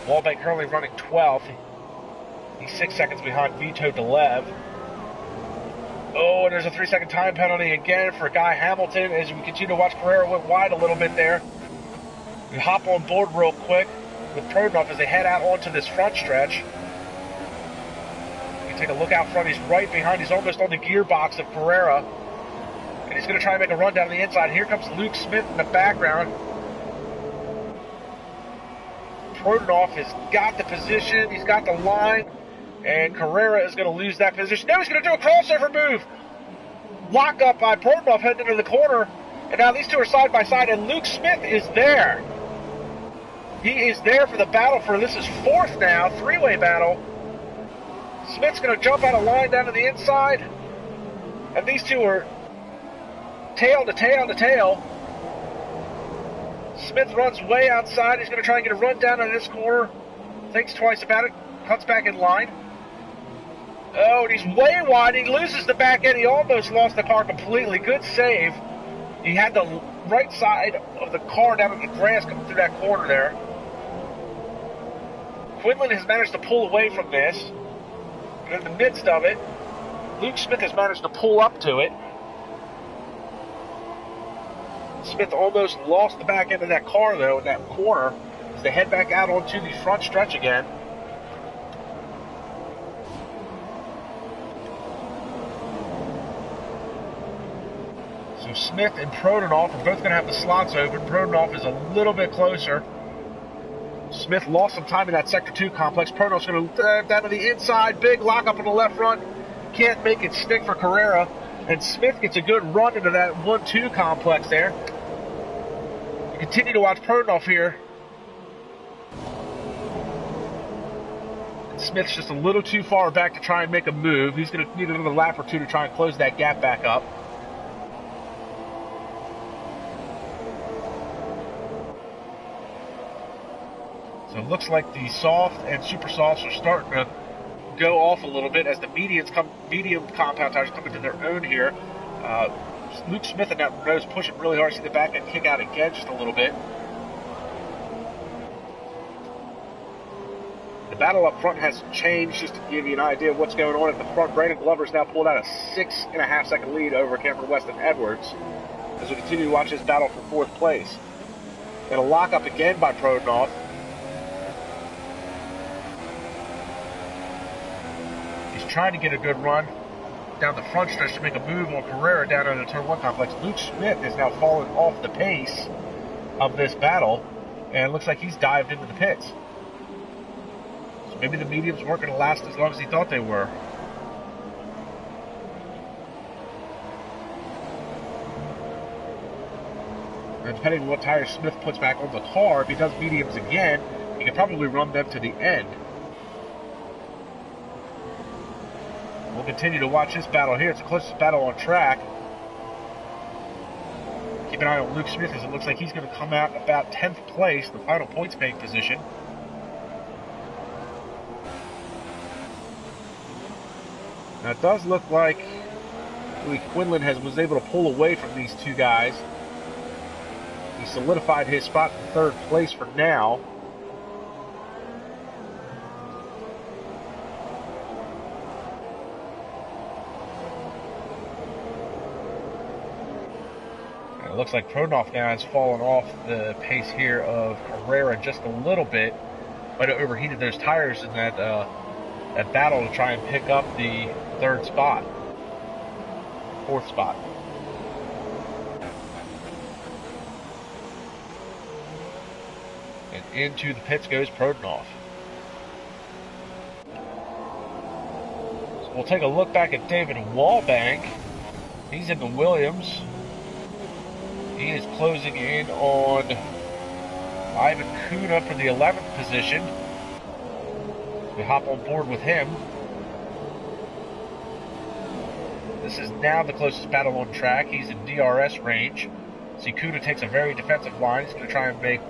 Wallbank currently running 12th. He's 6 seconds behind Vito Delev. Oh, and there's a 3-second time penalty again for Guy Hamilton as we continue to watch Carrera went wide a little bit there. We hop on board real quick with Prodanov as they head out onto this front stretch. You can take a look out front. He's right behind. He's almost on the gearbox of Carrera. And he's going to try and make a run down the inside. Here comes Luke Smith in the background. Prodanov has got the position. He's got the line. And Carrera is going to lose that position. Now he's going to do a crossover move. Lock up by Prodanov heading into the corner. And now these two are side by side. And Luke Smith is there. He is there for the battle for, this is fourth now, 3-way battle. Smith's going to jump out of line down to the inside. And these two are tail to tail to tail. Smith runs way outside. He's going to try and get a run down on this corner. Thinks twice about it. Cuts back in line. Oh, and he's way wide. He loses the back end. He almost lost the car completely. Good save. He had the right side of the car down in the grass coming through that corner there. Quinlan has managed to pull away from this. And in the midst of it, Luke Smith has managed to pull up to it. Smith almost lost the back end of that car, though, in that corner, as they head back out onto the front stretch again. So Smith and Prodanov are both going to have the slots open. Prodanov is a little bit closer. Smith lost some time in that Sector 2 complex. Prodanov's going to down to the inside. Big lockup on the left front. Can't make it stick for Carrera. And Smith gets a good run into that 1-2 complex there. You continue to watch Prodanov here. And Smith's just a little too far back to try and make a move. He's going to need another lap or two to try and close that gap back up. So it looks like the soft and super softs are starting to go off a little bit as the medium compound tires come into their own here. Luke Smith in that nose pushing really hard. See the back end kick out again just a little bit. The battle up front has changed, just to give you an idea of what's going on at the front. Brandon Glover's now pulled out a 6.5 second lead over Cameron Weston Edwards as we continue to watch this battle for fourth place. And a lock up again by Prodanov. Trying to get a good run down the front stretch to make a move on Carrera down in the turn 1 complex. Luke Smith is now falling off the pace of this battle, and it looks like he's dived into the pits. So maybe the mediums weren't going to last as long as he thought they were. And depending on what tires Smith puts back on the car, if he does mediums again, he can probably run them to the end. We'll continue to watch this battle here. It's the closest battle on track. Keep an eye on Luke Smith, as it looks like he's going to come out about 10th place, the final points paying position. Now it does look like Louis Quinlan was able to pull away from these two guys. He solidified his spot in 3rd place for now. And it looks like Pronoff now has fallen off the pace here of Carrera just a little bit. Might have overheated those tires in that battle to try and pick up the 3rd spot, 4th spot. And into the pits goes Pronoff. So we'll take a look back at David Wallbank. He's in the Williams. He is closing in on Ivan Kuna for the 11th position. We hop on board with him. This is now the closest battle on track. He's in DRS range. See, Kuna takes a very defensive line. He's going to try and make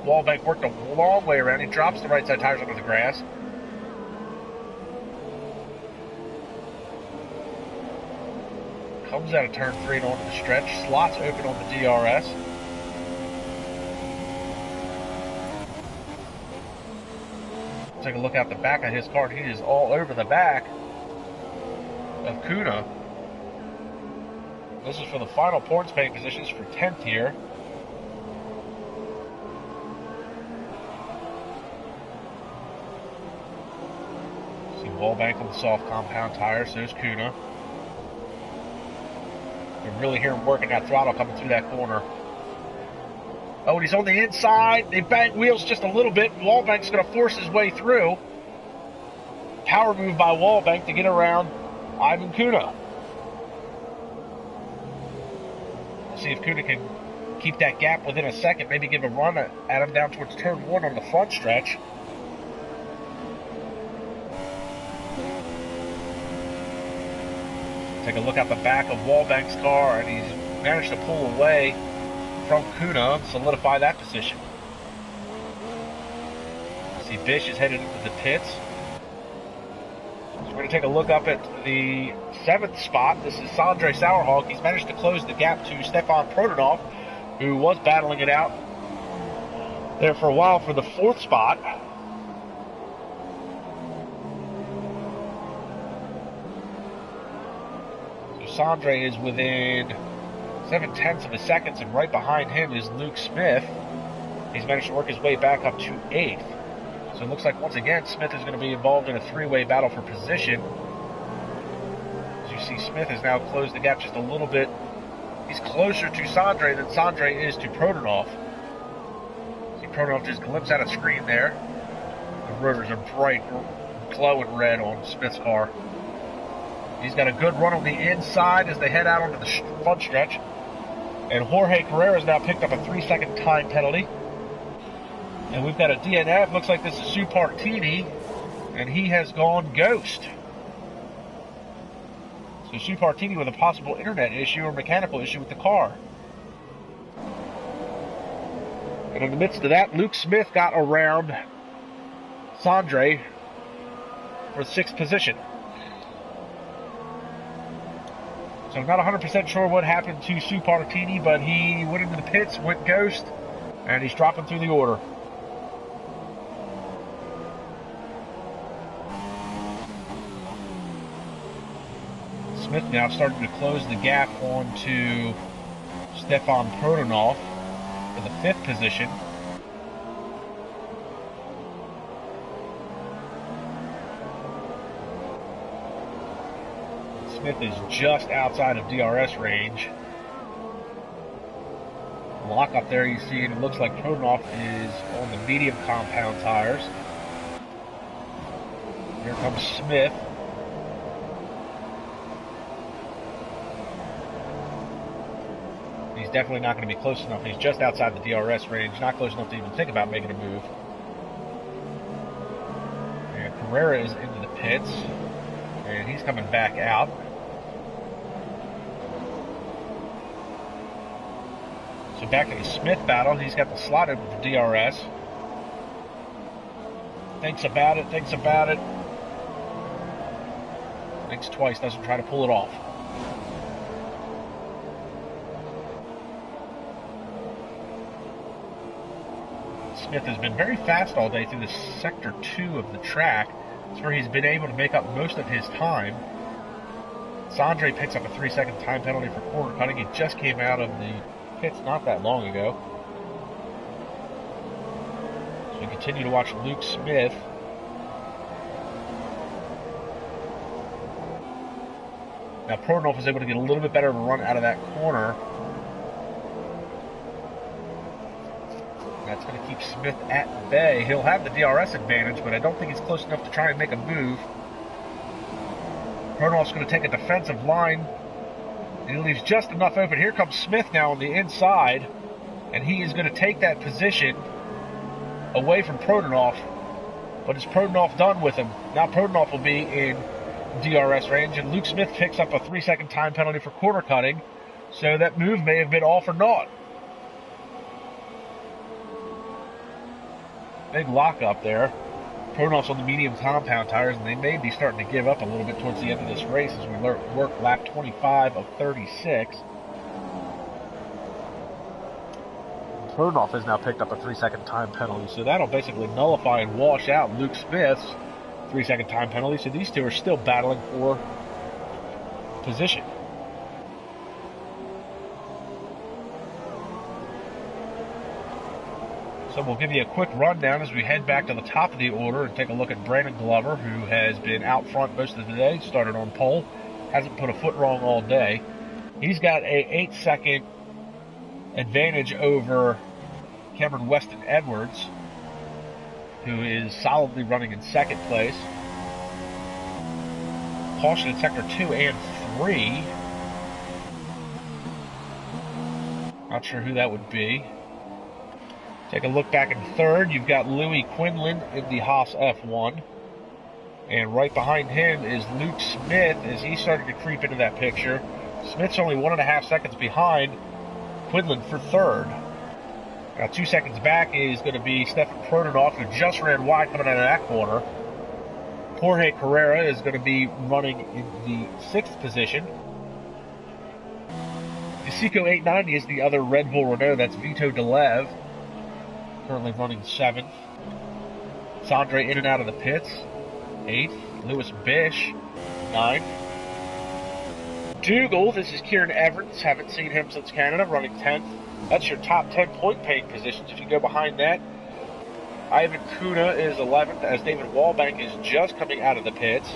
Wallbank work the long way around. He drops the right side tires onto the grass. Comes out of turn 3 and onto the stretch. Slots open on the DRS. Take a look out the back of his car. He is all over the back of Kuna. This is for the final points paying positions for 10th here. See Wallbank on the soft compound tire, so is Kuna. You can really hear him working that throttle coming through that corner. Oh, and he's on the inside. They bang wheels just a little bit. Wallbank's going to force his way through. Power move by Wallbank to get around Ivan Kuna. We'll see if Kuna can keep that gap within a second. Maybe give a run at him down towards turn 1 on the front stretch. Take a look at the back of Wallbank's car, and he's managed to pull away from Kuna and solidify that position. See Bish is headed into the pits. So we're going to take a look up at the 7th spot. This is Sandro Sauerhawk. He's managed to close the gap to Stefan Pronoff, who was battling it out there for a while for the 4th spot. So Sandro is within 7/10 of a second, and right behind him is Luke Smith. He's managed to work his way back up to 8th. So it looks like once again Smith is going to be involved in a 3-way battle for position. As you see, Smith has now closed the gap just a little bit. He's closer to Sandro than Sandro is to Pronoff. See Pronoff just glimpse out of screen there. The rotors are bright, glowing red on Smith's car. He's got a good run on the inside as they head out onto the front stretch. And Jorge Carrera has now picked up a 3-second time penalty. And we've got a DNF. Looks like this is Sue Partini. And he has gone ghost. So Sue Partini with a possible internet issue or mechanical issue with the car. And in the midst of that, Luke Smith got around Sandro for 6th position. So I'm not 100% sure what happened to Sue Partini, but he went into the pits, went ghost, and he's dropping through the order. Smith now starting to close the gap onto Stefan Pronoff for the 5th position. Smith is just outside of DRS range. Lock up there, you see, and it looks like Pronoff is on the medium compound tires. Here comes Smith. He's definitely not going to be close enough. He's just outside the DRS range, not close enough to even think about making a move. And Carrera is into the pits, and he's coming back out. So back to the Smith battle. He's got the slot open for DRS. Thinks about it. Thinks twice, doesn't try to pull it off. Smith has been very fast all day through the sector 2 of the track. It's where he's been able to make up most of his time. Sandro picks up a 3-second time penalty for corner cutting. He just came out of the pits not that long ago. So we continue to watch Luke Smith. Now Prodanov is able to get a little bit better of a run out of that corner. That's going to keep Smith at bay. He'll have the DRS advantage, but I don't think he's close enough to try and make a move. Prodanov's going to take a defensive line. He leaves just enough open. Here comes Smith now on the inside, and he is going to take that position away from Prodanov. But is Prodanov done with him? Now Prodanov will be in DRS range, and Luke Smith picks up a 3-second time penalty for corner cutting, so that move may have been all for naught. Big lockup there. Prodanov's on the medium compound tires, and they may be starting to give up a little bit towards the end of this race as we work lap 25 of 36. Prodanov has now picked up a 3-second time penalty, so that'll basically nullify and wash out Luke Smith's 3-second time penalty. So these two are still battling for position. So we'll give you a quick rundown as we head back to the top of the order and take a look at Brandon Glover, who has been out front most of the day, started on pole, hasn't put a foot wrong all day. He's got a 8-second advantage over Cameron Weston Edwards, who is solidly running in second place. Caution in sector 2 and 3. Not sure who that would be. Take a look back in third. You've got Louis Quinlan in the Haas F1. And right behind him is Luke Smith as he's starting to creep into that picture. Smith's only 1.5 seconds behind Quinlan for third. Now 2 seconds back is going to be Stefan Prodanov, who just ran wide coming out of that corner. Jorge Carrera is going to be running in the 6th position. Desico 890 is the other Red Bull Renault. That's Vito Delev, currently running 7th. Sandro in and out of the pits, 8th. Lewis Bish, 9th. Dougal, this is Kieran Evans, haven't seen him since Canada, running 10th. That's your top 10 point paying positions. If you go behind that, Ivan Kuna is 11th, as David Wallbank is just coming out of the pits.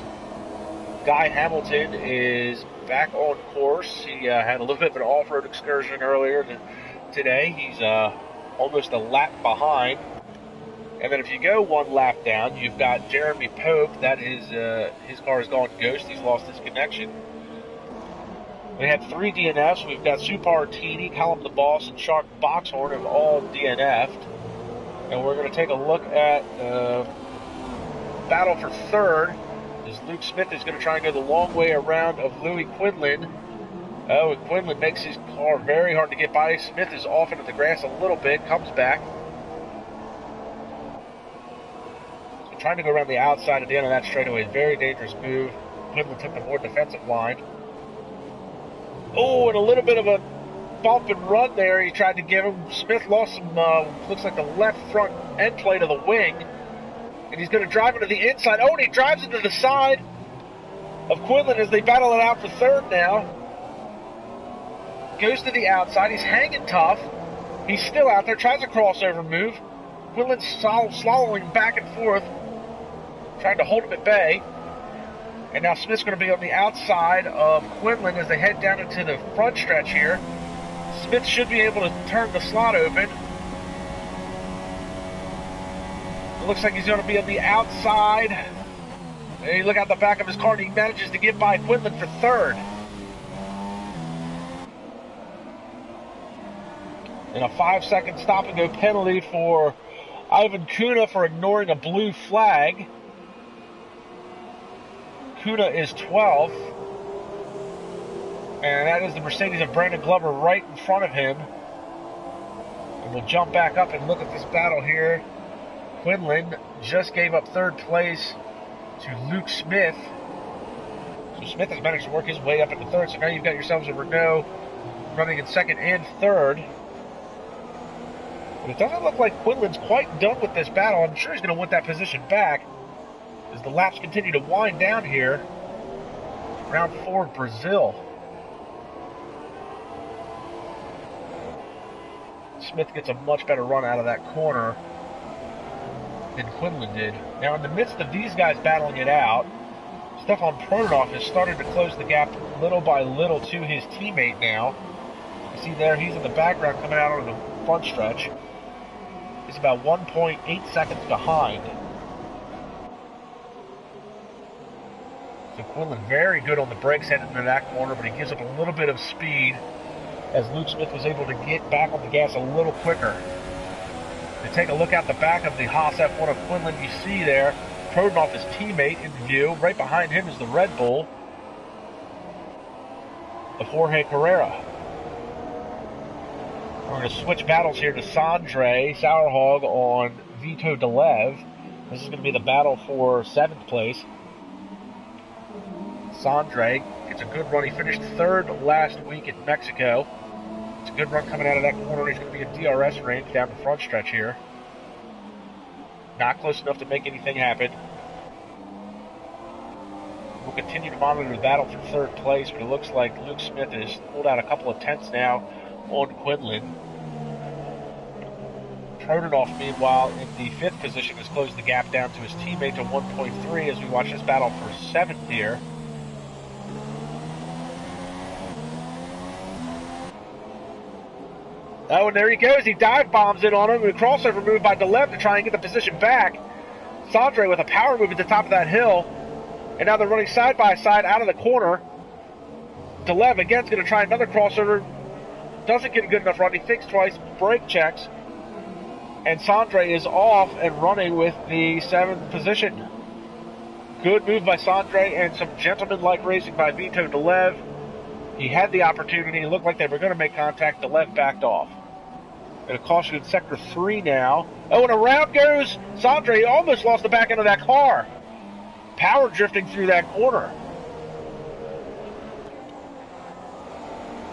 Guy Hamilton is back on course. He had a little bit of an off-road excursion earlier today. He's almost a lap behind. And then if you go one lap down, you've got Jeremy Pope. That is, his car has gone ghost. He's lost his connection. We had 3 DNFs. We've got Supar Tini, Callum the Boss, and Shark Boxhorn have all DNF'd. And we're going to take a look at battle for third. As Luke Smith is going to try and go the long way around of Louis Quinlan. Oh, and Quinlan makes his car very hard to get by. Smith is off into the grass a little bit, comes back. So trying to go around the outside at the end of that straightaway is a very dangerous move. Quinlan took the more defensive line. Oh, and a little bit of a bump and run there he tried to give him. Smith lost some, looks like the left front end plate of the wing. And he's going to drive into the inside. Oh, and he drives into the side of Quinlan as they battle it out for third now. Goes to the outside. He's hanging tough. He's still out there. Tries a crossover move. Quinlan's slaloming back and forth, trying to hold him at bay. And now Smith's going to be on the outside of Quinlan as they head down into the front stretch here. Smith should be able to turn the slot open. It looks like he's going to be on the outside And you look out the back of his car, and he manages to get by Quinlan for third. And a 5-second stop-and-go penalty for Ivan Kuna for ignoring a blue flag. Kuna is 12th. And that is the Mercedes of Brandon Glover right in front of him. And we'll jump back up and look at this battle here. Quinlan just gave up third place to Luke Smith. So Smith has managed to work his way up into third. So now you've got yourselves a Renault running in second and third. But it doesn't look like Quinlan's quite done with this battle. I'm sure he's going to want that position back as the laps continue to wind down here. Round 4, Brazil. Smith gets a much better run out of that corner than Quinlan did. Now, in the midst of these guys battling it out, Stefan Prodanov has started to close the gap little by little to his teammate now. You see there, he's in the background coming out on the front stretch. He's about 1.8 seconds behind. So Quinlan very good on the brakes heading into that corner, but he gives up a little bit of speed as Luke Smith was able to get back on the gas a little quicker. To take a look at the back of the Haas F1 of Quinlan, you see there, Prodanov, his teammate, in view. Right behind him is the Red Bull of Jorge Carrera. We're going to switch battles here to Sandre Sauerhog on Vito Delev. This is going to be the battle for 7th place. Sandre gets a good run. He finished third last week in Mexico. It's a good run coming out of that corner. He's going to be in DRS range down the front stretch here. Not close enough to make anything happen. We'll continue to monitor the battle for 3rd place, but it looks like Luke Smith has pulled out a couple of tenths now on Quinlan. Prodanov, meanwhile, in the 5th position, has closed the gap down to his teammate to 1.3 as we watch this battle for 7th here. Oh, and there he goes. He dive bombs in on him. A crossover move by Delev to try and get the position back. Sandre with a power move at the top of that hill. And now they're running side by side out of the corner. Delev again is going to try another crossover. Doesn't get a good enough run. He thinks twice, brake checks. And Sandre is off and running with the 7th position. Good move by Sandre and some gentleman-like racing by Vito Delev. He had the opportunity. It looked like they were going to make contact. Delev backed off. And a caution in sector 3 now. Oh, and around goes Sandre. He almost lost the back end of that car. Power drifting through that corner.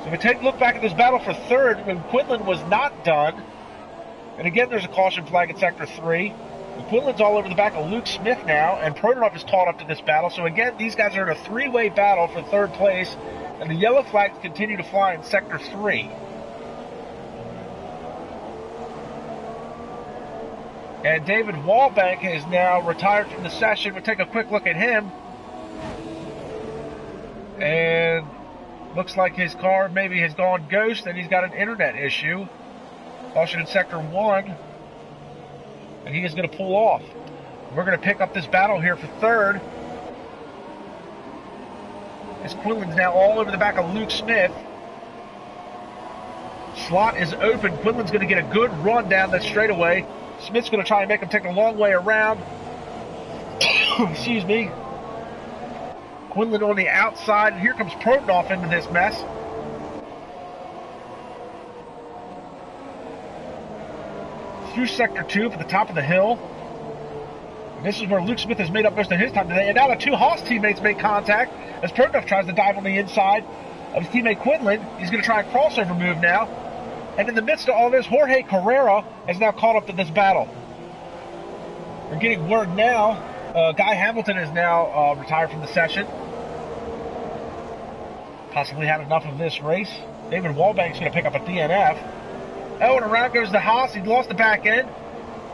So we take a look back at this battle for 3rd when Quinlan was not done. And again, there's a caution flag in sector 3. And Quinlan's all over the back of Luke Smith now, and Prodanov is caught up to this battle. So again, these guys are in a 3-way battle for 3rd place. And the yellow flags continue to fly in sector 3. And David Wallbank is now retired from the session. We'll take a quick look at him. And looks like his car maybe has gone ghost and he's got an internet issue. Caution in sector 1. And he is going to pull off. We're going to pick up this battle here for 3rd. As Quinlan's now all over the back of Luke Smith. Slot is open. Quinlan's going to get a good run down that straightaway. Smith's going to try and make him take a long way around. Excuse me. Quinlan on the outside. And here comes Prodanov into this mess. Through sector 2 for the top of the hill. And this is where Luke Smith has made up most of his time today. And now the 2 Haas teammates make contact as Prodanov tries to dive on the inside of his teammate Quinlan. He's going to try a crossover move now. And in the midst of all this, Jorge Carrera has now caught up to this battle. We're getting word now. Guy Hamilton is now retired from the session. Possibly had enough of this race. David Wallbank's going to pick up a DNF. Oh, and around goes the Haas. He lost the back end.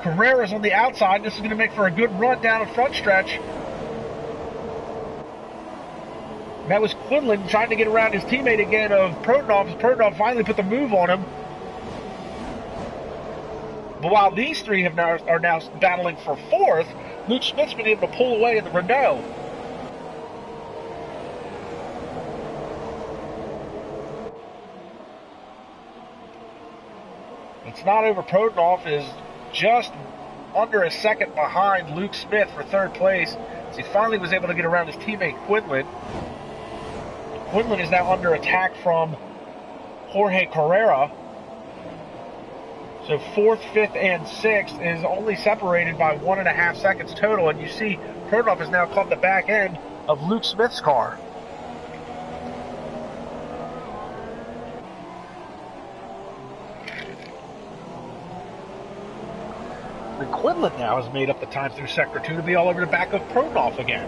Carrera's on the outside. This is going to make for a good run down the front stretch. And that was Quinlan trying to get around his teammate again of Prodanov. Prodanov finally put the move on him. But while these 3 are now battling for 4th, Luke Smith's been able to pull away in the Renault. It's not over. Prodanov is just under a second behind Luke Smith for third place. So he finally was able to get around his teammate Quinlan. Quinlan is now under attack from Jorge Carrera. So 4th, 5th, and 6th is only separated by 1.5 seconds total. And you see Prodanov has now caught the back end of Luke Smith's car. And Quinlan now has made up the time through Sector 2 to be all over the back of Prodanov again.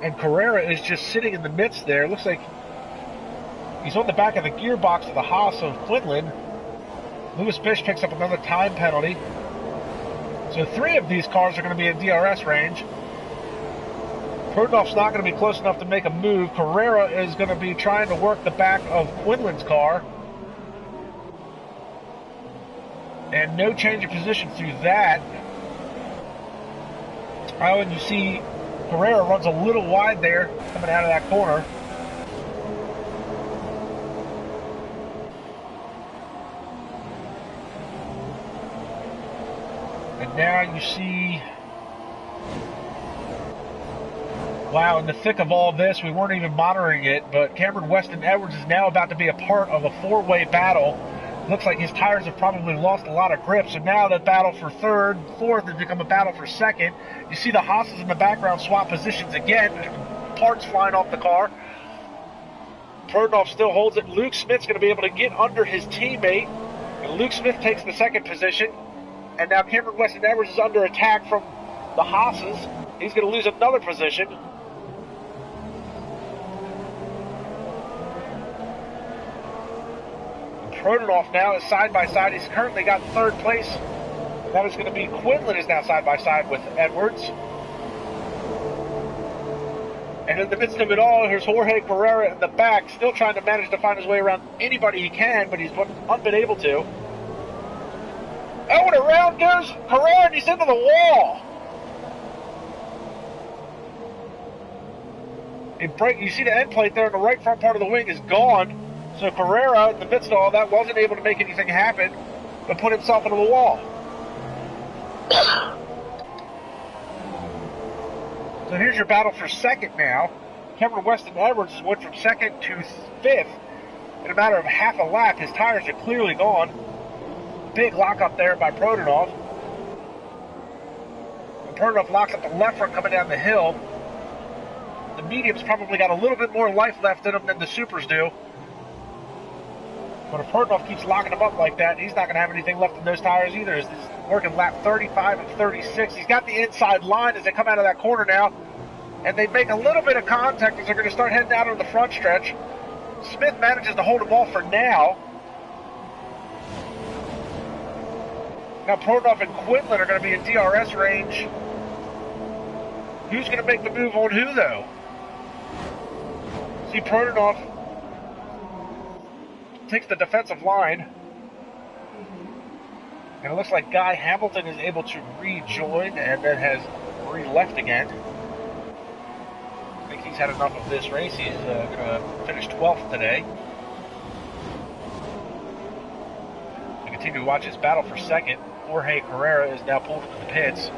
And Carrera is just sitting in the midst there. Looks like he's on the back of the gearbox of the Haas of Quinlan. Lewis Bish picks up another time penalty. So 3 of these cars are going to be in DRS range. Prodanov's not going to be close enough to make a move. Carrera is going to be trying to work the back of Quinlan's car. And no change of position through that. Oh, and you see Carrera runs a little wide there coming out of that corner. And now you see, wow, in the thick of all this, we weren't even monitoring it, but Cameron Weston Edwards is now about to be a part of a 4-way battle. Looks like his tires have probably lost a lot of grip, so now the battle for 3rd, 4th has become a battle for 2nd. You see the Haas's in the background swap positions again, parts flying off the car. Prodanov still holds it. Luke Smith's going to be able to get under his teammate, and Luke Smith takes the 2nd position. And now Cameron Weston Edwards is under attack from the Haas's. He's going to lose another position. Prodanov now is side by side. He's currently got 3rd place. That is going to be Quinlan is now side by side with Edwards. And in the midst of it all, here's Jorge Carrera in the back, still trying to manage to find his way around anybody he can, but he's unbeen able to. Oh, and around goes Carrera, and he's into the wall. You see the end plate there, and the right front part of the wing is gone. So Carrera, in the midst of all that, wasn't able to make anything happen, but put himself into the wall. So here's your battle for 2nd now. Cameron Weston Edwards went from 2nd to 5th in a matter of half a lap. His tires are clearly gone. Big lockup there by Prodanov. And Prodanov locks up the left front coming down the hill. The mediums probably got a little bit more life left in them than the supers do. But if Prodanov keeps locking them up like that, he's not going to have anything left in those tires either. He's working lap 35 and 36. He's got the inside line as they come out of that corner now. And they make a little bit of contact as they're going to start heading out on the front stretch. Smith manages to hold them off for now. Now Prodanov and Quinlan are going to be in DRS range. Who's going to make the move on who, though? See, Prodanov takes the defensive line. And it looks like Guy Hamilton is able to rejoin and then has re-left again. I think he's had enough of this race. He's going to finish 12th today. We continue to watch his battle for 2nd. Jorge Carrera is now pulled into the pits.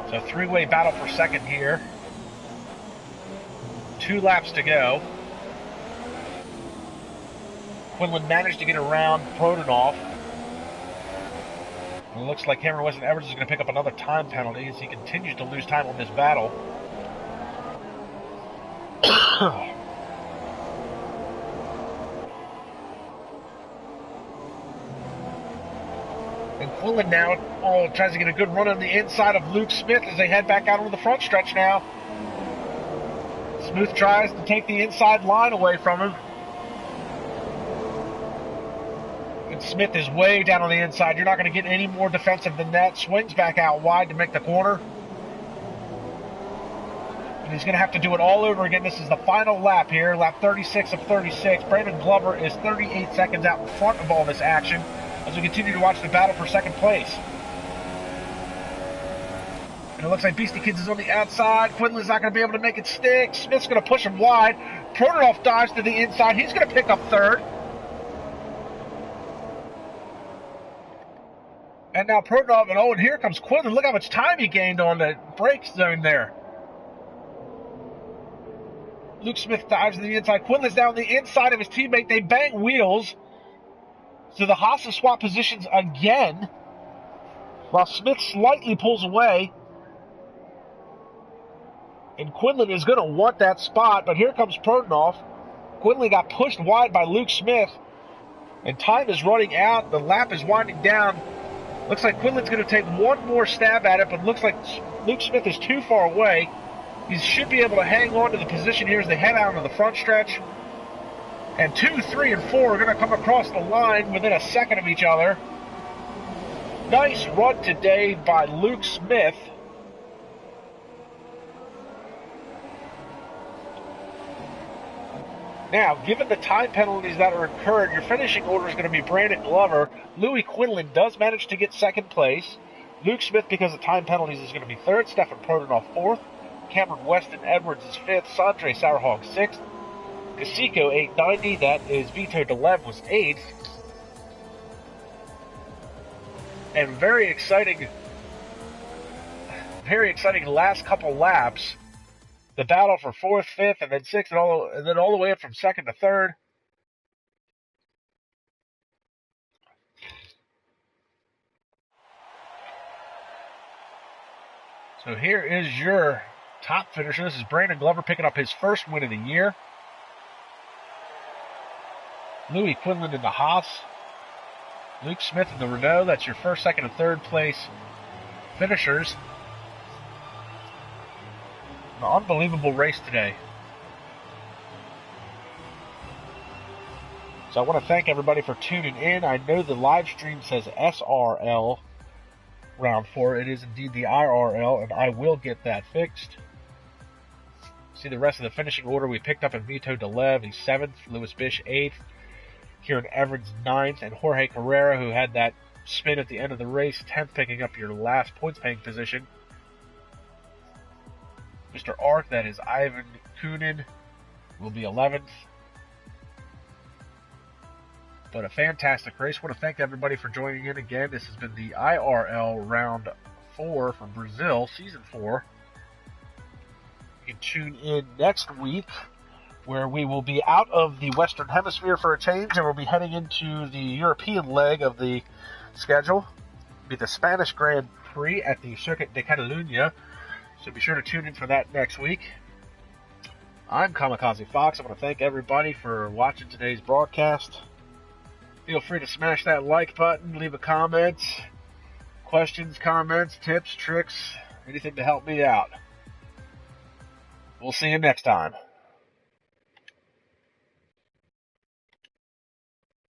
So 3-way battle for 2nd here. 2 laps to go. Quinlan managed to get around Prodanov. It looks like Cameron Weston Edwards is going to pick up another time penalty as he continues to lose time on this battle. And Quinlan now tries to get a good run on the inside of Luke Smith as they head back out on the front stretch now. Smith tries to take the inside line away from him. And Smith is way down on the inside. You're not going to get any more defensive than that. Swings back out wide to make the corner. And he's going to have to do it all over again. This is the final lap here, lap 36 of 36. Brandon Glover is 38 seconds out in front of all this action as we continue to watch the battle for 2nd place. And it looks like Beastie Kids is on the outside. Quinlan's not going to be able to make it stick. Smith's going to push him wide. Pronoff dives to the inside. He's going to pick up third. And now Pronoff, and here comes Quinlan. Look how much time he gained on the brake zone there. Luke Smith dives to the inside. Quinlan's down the inside of his teammate. They bang wheels. So the Haas swap positions again, while Smith slightly pulls away. And Quinlan is going to want that spot, but here comes Pronoff. Quinlan got pushed wide by Luke Smith, and time is running out. The lap is winding down. Looks like Quinlan's going to take one more stab at it, but looks like Luke Smith is too far away. He should be able to hang on to the position here as they head out on the front stretch. And 2, 3, and 4 are going to come across the line within a second of each other. Nice run today by Luke Smith. Now, given the time penalties that are incurred, your finishing order is going to be Brandon Glover. Louis Quinlan does manage to get second place. Luke Smith, because of time penalties, is going to be third. Stefan Pronoff fourth. Cameron Weston Edwards is fifth. Sandre Sauerhog sixth. Casico 890, that is Vito DeLev, was eighth. And very exciting last couple laps. The battle for fourth, fifth, and then sixth, and then all the way up from second to third. So here is your top finisher. This is Brandon Glover picking up his first win of the year. Louis Quinlan in the Haas. Luke Smith in the Renault. That's your first, second, and third place finishers. An unbelievable race today. So I want to thank everybody for tuning in. I know the live stream says SRL round 4. It is indeed the IRL, and I will get that fixed. See the rest of the finishing order. We picked up in Vito DeLev, he's 7th. Louis Bish, 8th. Kieran Everett, 9th. And Jorge Carrera, who had that spin at the end of the race, 10th, picking up your last points-paying position. Mr. Ark, that is Ivan Kunin, will be 11th. But a fantastic race. I want to thank everybody for joining in again. This has been the IRL Round 4 from Brazil, Season 4. You can tune in next week, where we will be out of the Western Hemisphere for a change, and we'll be heading into the European leg of the schedule. It'll be the Spanish Grand Prix at the Circuit de Catalunya. So be sure to tune in for that next week. I'm KAMIKAZE-FOX. I want to thank everybody for watching today's broadcast. Feel free to smash that like button, leave a comment, questions, comments, tips, tricks, anything to help me out. We'll see you next time.